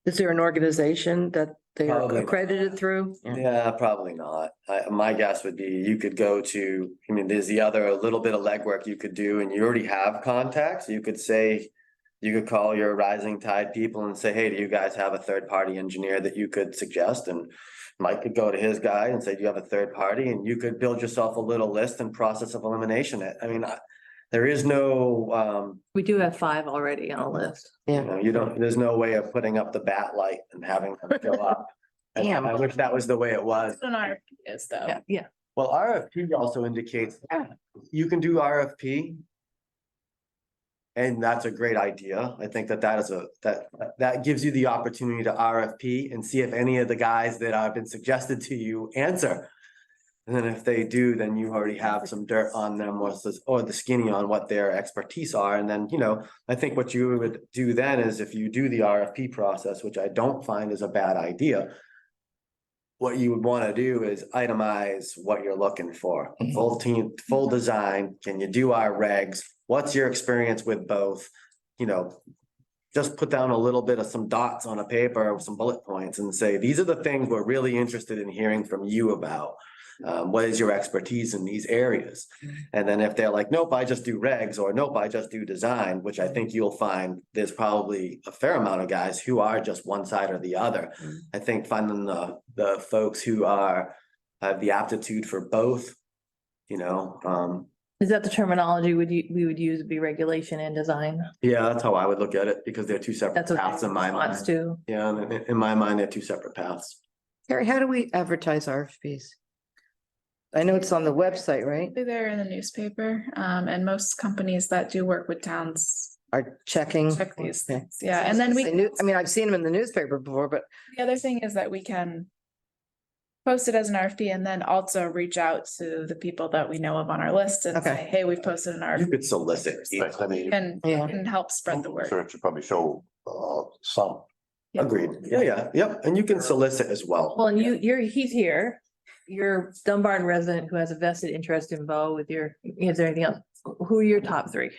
[SPEAKER 7] Is there an organization that they are
[SPEAKER 1] Probably not.
[SPEAKER 7] accredited through?
[SPEAKER 1] Yeah, probably not. My guess would be you could go to, there's the other, a little bit of legwork you could do, and you already have contacts. You could call your Rising Tide people and say, hey, do you guys have a third-party engineer that you could suggest? And Mike could go to his guy and say, do you have a third party? And you could build yourself a little list and process of elimination it. There is no,
[SPEAKER 2] We do have 5 already on a list.
[SPEAKER 7] Yeah.
[SPEAKER 1] there's no way of putting up the bat light and having them go up.
[SPEAKER 7] Damn.
[SPEAKER 1] I wish that was the way it was.
[SPEAKER 5] An RFP is though.
[SPEAKER 2] Yeah.
[SPEAKER 1] Well, RFP also indicates you can do RFP. And that's a great idea. I think that gives you the opportunity to RFP and see if any of the guys that have been suggested to you answer. And then if they do, then you already have some dirt on them or the skinny on what their expertise are. And then, I think what you would do then is if you do the RFP process, which I don't find is a bad idea, what you would want to do is itemize what you're looking for. Full team, full design. Can you do our regs? What's your experience with both? Just put down a little bit of some dots on a paper, some bullet points, and say, these are the things we're really interested in hearing from you about. What is your expertise in these areas? And then if they're like, nope, I just do regs, or nope, I just do design, which I think you'll find there's probably a fair amount of guys who are just one side or the other. I think finding the folks who have the aptitude for both,
[SPEAKER 2] Is that the terminology we would use, be regulation and design?
[SPEAKER 1] yeah, that's how I would look at it, because they're two separate
[SPEAKER 2] That's what
[SPEAKER 1] paths in my
[SPEAKER 2] wants
[SPEAKER 1] mind.
[SPEAKER 2] to.
[SPEAKER 1] Yeah, in my mind, they're two separate paths.
[SPEAKER 7] Harry, how do we advertise RFPs? I know it's on the website, right?
[SPEAKER 5] They're in the newspaper, and most companies that do work with towns
[SPEAKER 7] Are checking.
[SPEAKER 5] check these
[SPEAKER 7] Okay.
[SPEAKER 5] things. Yeah, and then
[SPEAKER 7] I mean, I've seen them in the newspaper before, but
[SPEAKER 5] the other thing is that we can post it as an RFP and then also reach out to the people that we know of on our list and say,
[SPEAKER 7] Okay.
[SPEAKER 5] hey, we've posted an
[SPEAKER 1] You
[SPEAKER 5] RFP.
[SPEAKER 1] could solicit.
[SPEAKER 4] Right, I mean,
[SPEAKER 5] And
[SPEAKER 7] Yeah.
[SPEAKER 5] help spread the
[SPEAKER 4] I'm
[SPEAKER 5] word.
[SPEAKER 4] sure it should probably show some.
[SPEAKER 1] Agreed. Yeah, yep. And you can solicit as well.
[SPEAKER 2] Well, and he's here. You're Dunbarton resident who has a vested interest in Bo with is there anything else? Who are your top three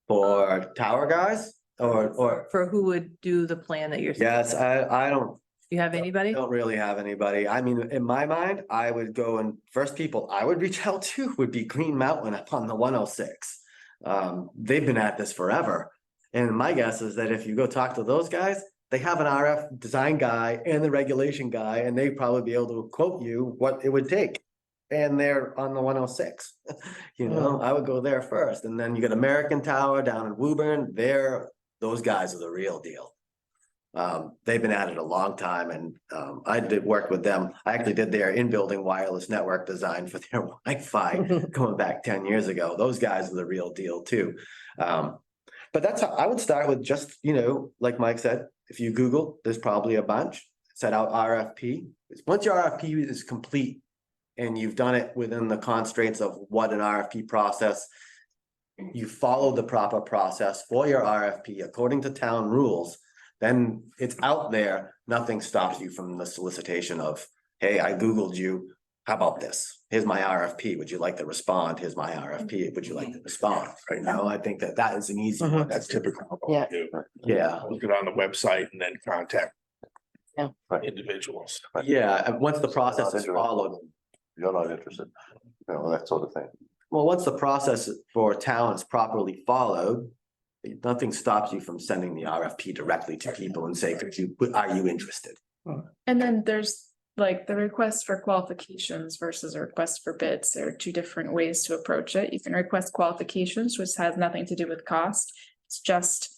[SPEAKER 1] For tower guys or,
[SPEAKER 2] for who would do the plan that you're?
[SPEAKER 1] yes, I don't
[SPEAKER 2] You have anybody?
[SPEAKER 1] don't really have anybody. I mean, in my mind, I would go and first people I would reach out to would be Green Mountain up on the 106. They've been at this forever. And my guess is that if you go talk to those guys, they have an RF design guy and the regulation guy, and they'd probably be able to quote you what it would take. And they're on the 106. I would go there first. And then you got American Tower down in Woburn. Those guys are the real deal. They've been at it a long time, and I did work with them. I actually did their in-building wireless network design for their Wi-Fi going back 10 years ago. Those guys are the real deal too. But that's how I would start with, just, like Mike said, if you Google, there's probably a bunch, set out RFP. Once your RFP is complete and you've done it within the constraints of what an RFP process, you follow the proper process for your RFP according to town rules, then it's out there. Nothing stops you from the solicitation of, hey, I Googled you. How about this? Here's my RFP. Would you like to respond? Here's my RFP. Would you like to respond? Right now, I think that is an easy one.
[SPEAKER 3] That's typical.
[SPEAKER 7] Yeah.
[SPEAKER 1] Yeah.
[SPEAKER 3] Look it on the website and then contact
[SPEAKER 7] Yeah.
[SPEAKER 3] individuals.
[SPEAKER 1] Yeah, and once the process is followed,
[SPEAKER 4] You're not interested, that sort of thing.
[SPEAKER 1] well, once the process for town is properly followed, nothing stops you from sending the RFP directly to people and say, are you interested?
[SPEAKER 5] And then there's like the request for qualifications versus a request for bids. There are two different ways to approach it. You can request qualifications, which has nothing to do with cost. It's just,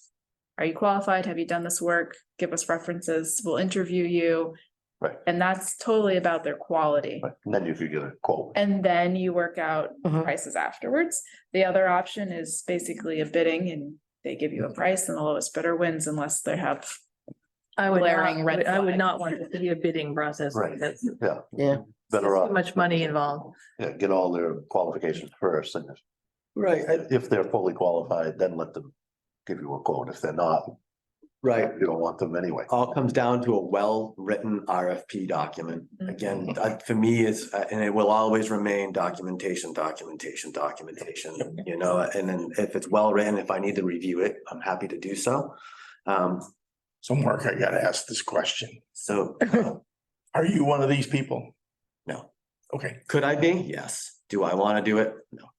[SPEAKER 5] are you qualified? Have you done this work? Give us references. We'll interview you.
[SPEAKER 4] Right.
[SPEAKER 5] And that's totally about their quality.
[SPEAKER 4] But then you could get a quote.
[SPEAKER 5] And then you work out
[SPEAKER 7] Mhm.
[SPEAKER 5] prices afterwards. The other option is basically a bidding, and they give you a price and the lowest bidder wins unless they have.
[SPEAKER 2] I would
[SPEAKER 5] glaring
[SPEAKER 2] not,
[SPEAKER 5] red
[SPEAKER 2] I would
[SPEAKER 5] flag.
[SPEAKER 2] not want it to be a bidding process.
[SPEAKER 4] Right.
[SPEAKER 2] That's
[SPEAKER 7] Yeah.
[SPEAKER 4] Better
[SPEAKER 2] too
[SPEAKER 4] off.
[SPEAKER 2] much money involved.
[SPEAKER 4] Yeah, get all their qualifications first, and
[SPEAKER 1] Right,
[SPEAKER 4] if they're fully qualified, then let them give you a quote. If they're not,
[SPEAKER 1] right.
[SPEAKER 4] you don't want them anyway.
[SPEAKER 1] All comes down to a well-written RFP document. Again, for me, and it will always remain documentation. And then if it's well-written, if I need to review it, I'm happy to do so.
[SPEAKER 3] So Mark, I gotta ask this question.
[SPEAKER 1] So,
[SPEAKER 3] Are you one of these people?
[SPEAKER 1] no,
[SPEAKER 3] Okay,
[SPEAKER 1] could I be? Yes. Do I want to do it? No,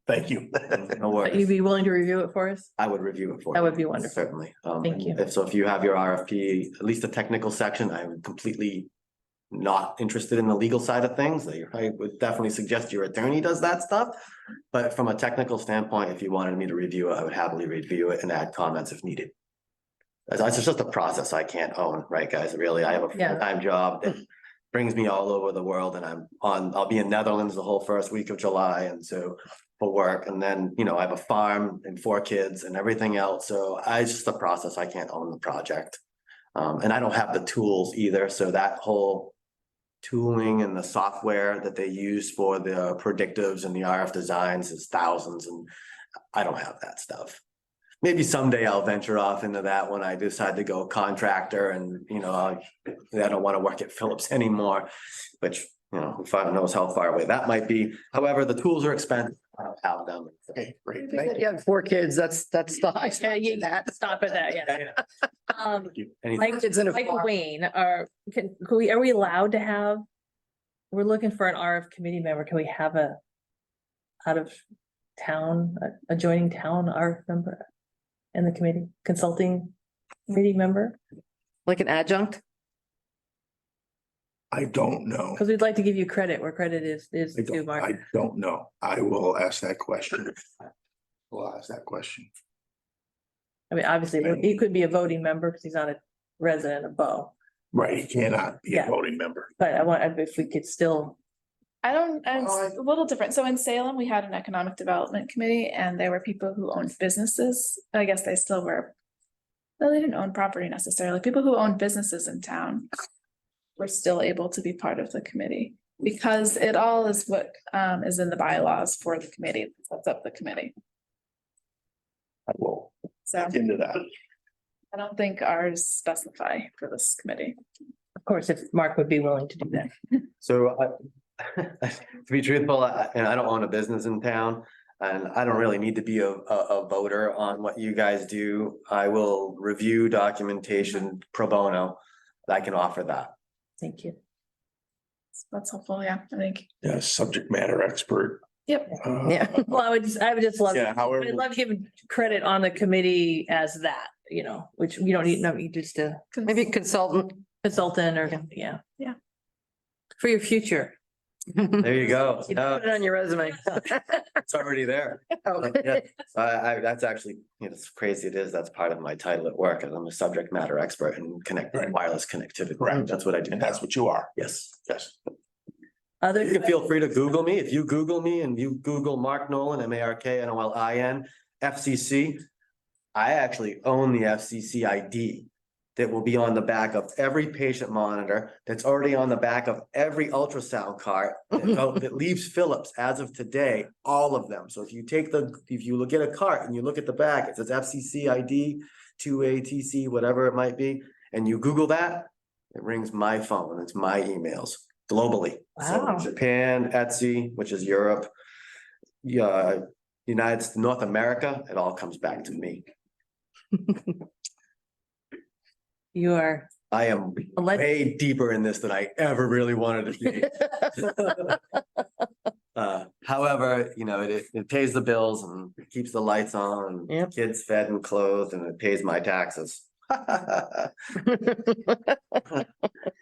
[SPEAKER 3] thank you.
[SPEAKER 1] no
[SPEAKER 2] But you'd
[SPEAKER 1] worries.
[SPEAKER 2] be willing to review it for us?
[SPEAKER 1] I would review it for you.
[SPEAKER 2] That would be wonderful.
[SPEAKER 1] Certainly.
[SPEAKER 2] Thank you.
[SPEAKER 1] If you have your RFP, at least the technical section, I'm completely not interested in the legal side of things. I would definitely suggest your attorney does that stuff. But from a technical standpoint, if you wanted me to review it, I would happily review it and add comments if needed. It's just a process I can't own, right, guys? Really, I have a
[SPEAKER 2] Yeah.
[SPEAKER 1] full-time job that brings me all over the world, and I'll be in Netherlands the whole first week of July, and so for work, and then, I have a farm and 4 kids and everything else, so it's just a process. I can't own the project. And I don't have the tools either, so that whole tooling and the software that they use for the predictives and the RF designs is thousands, and I don't have that stuff. Maybe someday I'll venture off into that when I decide to go contractor and, I don't want to work at Philips anymore, which, who knows how far away that might be. However, the tools are expensive. I don't have them.
[SPEAKER 3] Okay, great.
[SPEAKER 7] You have 4 kids, that's the.
[SPEAKER 2] Yeah, you stop at that, yeah.
[SPEAKER 1] Anything-
[SPEAKER 2] Mike,
[SPEAKER 7] Kids in a
[SPEAKER 2] Mike
[SPEAKER 7] farm.
[SPEAKER 2] Wayne, are we allowed to have we're looking for an RF committee member. Can we have a out of town, adjoining town RF member in the committee, consulting committee member?
[SPEAKER 7] Like an adjunct?
[SPEAKER 3] I don't know.
[SPEAKER 2] Because we'd like to give you credit where credit is
[SPEAKER 3] I
[SPEAKER 2] due,
[SPEAKER 3] don't,
[SPEAKER 2] Mark.
[SPEAKER 3] I don't know. I will ask that question. We'll ask that question.
[SPEAKER 2] I mean, obviously, he could be a voting member because he's not a resident of Bow,
[SPEAKER 3] Right, he cannot be a
[SPEAKER 2] Yeah.
[SPEAKER 3] voting member.
[SPEAKER 2] but I want, if we could still,
[SPEAKER 5] It's a little different. So in Salem, we had an economic development committee and there were people who owned businesses. I guess they still were. No, they didn't own property necessarily. People who owned businesses in town were still able to be part of the committee. Because it all is what is in the bylaws for the committee, sets up the committee.
[SPEAKER 3] I will
[SPEAKER 5] So
[SPEAKER 3] look into that.
[SPEAKER 5] I don't think ours specify for this committee.
[SPEAKER 2] of course, if Mark would be willing to do that.
[SPEAKER 1] So to be truthful, and I don't own a business in town. And I don't really need to be a voter on what you guys do. I will review documentation pro bono. I can offer that.
[SPEAKER 2] Thank you.
[SPEAKER 5] That's helpful, yeah, I think.
[SPEAKER 3] Yeah, subject matter expert.
[SPEAKER 5] Yep.
[SPEAKER 7] Yeah.
[SPEAKER 2] Well, I would just love,
[SPEAKER 3] Yeah, however.
[SPEAKER 2] I'd love to give credit on the committee as that, you know, which you don't need, no, you just a
[SPEAKER 7] Maybe a consultant.
[SPEAKER 2] consultant or,
[SPEAKER 7] Yeah.
[SPEAKER 2] yeah.
[SPEAKER 5] Yeah.
[SPEAKER 2] For your future.
[SPEAKER 1] There you go.
[SPEAKER 7] You put it on your resume.
[SPEAKER 1] It's already there.
[SPEAKER 7] Oh.
[SPEAKER 1] Yeah, that's actually, you know, it's crazy it is, that's part of my title at work, and I'm a subject matter expert in
[SPEAKER 3] Right.
[SPEAKER 1] wireless connectivity.
[SPEAKER 3] Correct.
[SPEAKER 1] That's what I do.
[SPEAKER 3] And that's what you are.
[SPEAKER 1] Yes.
[SPEAKER 3] Yes.
[SPEAKER 2] Other,
[SPEAKER 1] You can feel free to Google me. If you Google me and you Google Mark Nolan, MarkNolin, FCC, I actually own the FCC ID that will be on the back of every patient monitor, that's already on the back of every ultrasound cart that leaves Philips as of today, all of them. So if you look at a cart and you look at the back, it says FCC ID, 2ATC, whatever it might be, and you Google that, it rings my phone. It's my emails globally. So
[SPEAKER 2] Wow.
[SPEAKER 1] Japan, Etsy, which is Europe, North America, it all comes back to me.
[SPEAKER 2] you are,
[SPEAKER 1] I am way deeper in this than I ever really wanted to be. However, you know, it pays the bills and keeps the lights on,
[SPEAKER 7] Yep.
[SPEAKER 1] and kids fed and clothed, and it pays my taxes.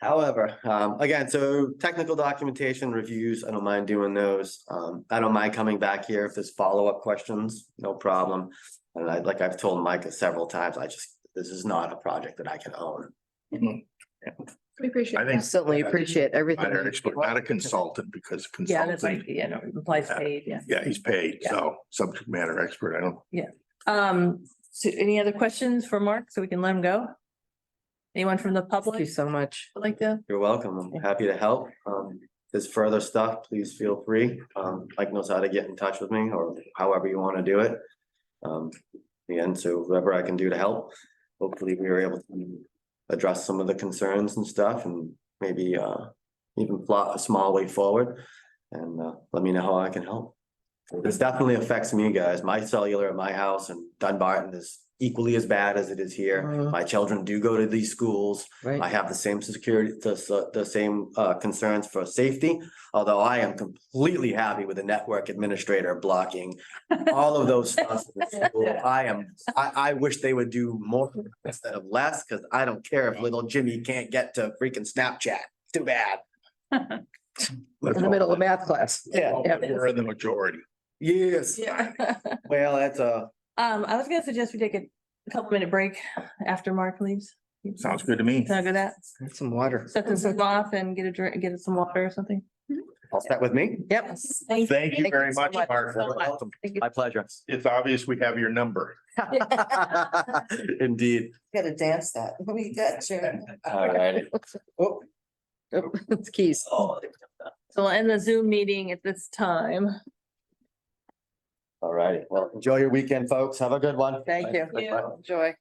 [SPEAKER 1] However, again, so technical documentation reviews, I don't mind doing those. I don't mind coming back here if there's follow-up questions, no problem. And like I've told Micah several times, this is not a project that I can own.
[SPEAKER 3] Mhm.
[SPEAKER 5] We appreciate
[SPEAKER 3] I think.
[SPEAKER 7] Certainly appreciate everything.
[SPEAKER 3] Matter expert, not a consultant, because
[SPEAKER 2] yeah, that's
[SPEAKER 3] consultant,
[SPEAKER 2] like, yeah, no, implies paid, yeah.
[SPEAKER 3] yeah, he's paid,
[SPEAKER 2] Yeah.
[SPEAKER 3] so subject matter expert, I don't.
[SPEAKER 2] So any other questions for Mark so we can let him go? Anyone from the
[SPEAKER 7] Thank you
[SPEAKER 2] public
[SPEAKER 7] so much.
[SPEAKER 2] would like to?
[SPEAKER 1] You're welcome. I'm happy to help. If there's further stuff, please feel free. Mike knows how to get in touch with me or however you want to do it. Again, so whatever I can do to help, hopefully we were able to address some of the concerns and stuff and maybe even plot a small way forward. And let me know how I can help. This definitely affects me, guys. My cellular at my house in Dunbarton is equally as bad as it is here.
[SPEAKER 7] Mm.
[SPEAKER 1] My children do go to these schools. I
[SPEAKER 7] Right.
[SPEAKER 1] have the same security, the same concerns for safety, although I am completely happy with the network administrator blocking all of those stuff. in the school. I wish they would do more instead of less, because I don't care if little Jimmy can't get to freaking Snapchat. Too bad.
[SPEAKER 7] In the middle of math class.
[SPEAKER 1] Yeah.
[SPEAKER 3] We're in the majority.
[SPEAKER 1] Yes,
[SPEAKER 2] Yeah.
[SPEAKER 1] well, that's
[SPEAKER 2] I was gonna suggest we take a couple minute break after Mark leaves.
[SPEAKER 3] Sounds good to me.
[SPEAKER 2] Can I go that?
[SPEAKER 7] Need some water.
[SPEAKER 2] Set this off and get a drink, get some water or something.
[SPEAKER 1] all set with me.
[SPEAKER 7] Yep.
[SPEAKER 3] Thank you
[SPEAKER 7] Thank
[SPEAKER 3] very
[SPEAKER 7] you so
[SPEAKER 3] much,
[SPEAKER 7] much.
[SPEAKER 3] Mark.
[SPEAKER 2] So much.
[SPEAKER 3] Welcome.
[SPEAKER 1] My pleasure.
[SPEAKER 3] It's obvious we have your number.
[SPEAKER 1] Indeed.
[SPEAKER 7] Gotta dance that. We got you.
[SPEAKER 1] All right.
[SPEAKER 7] Oh. Oh, it's keys.
[SPEAKER 1] Oh,
[SPEAKER 2] So we'll end the Zoom meeting at this time.
[SPEAKER 1] all right. Well, enjoy your weekend, folks. Have a good one.
[SPEAKER 7] Thank you.
[SPEAKER 1] Bye.
[SPEAKER 7] Enjoy.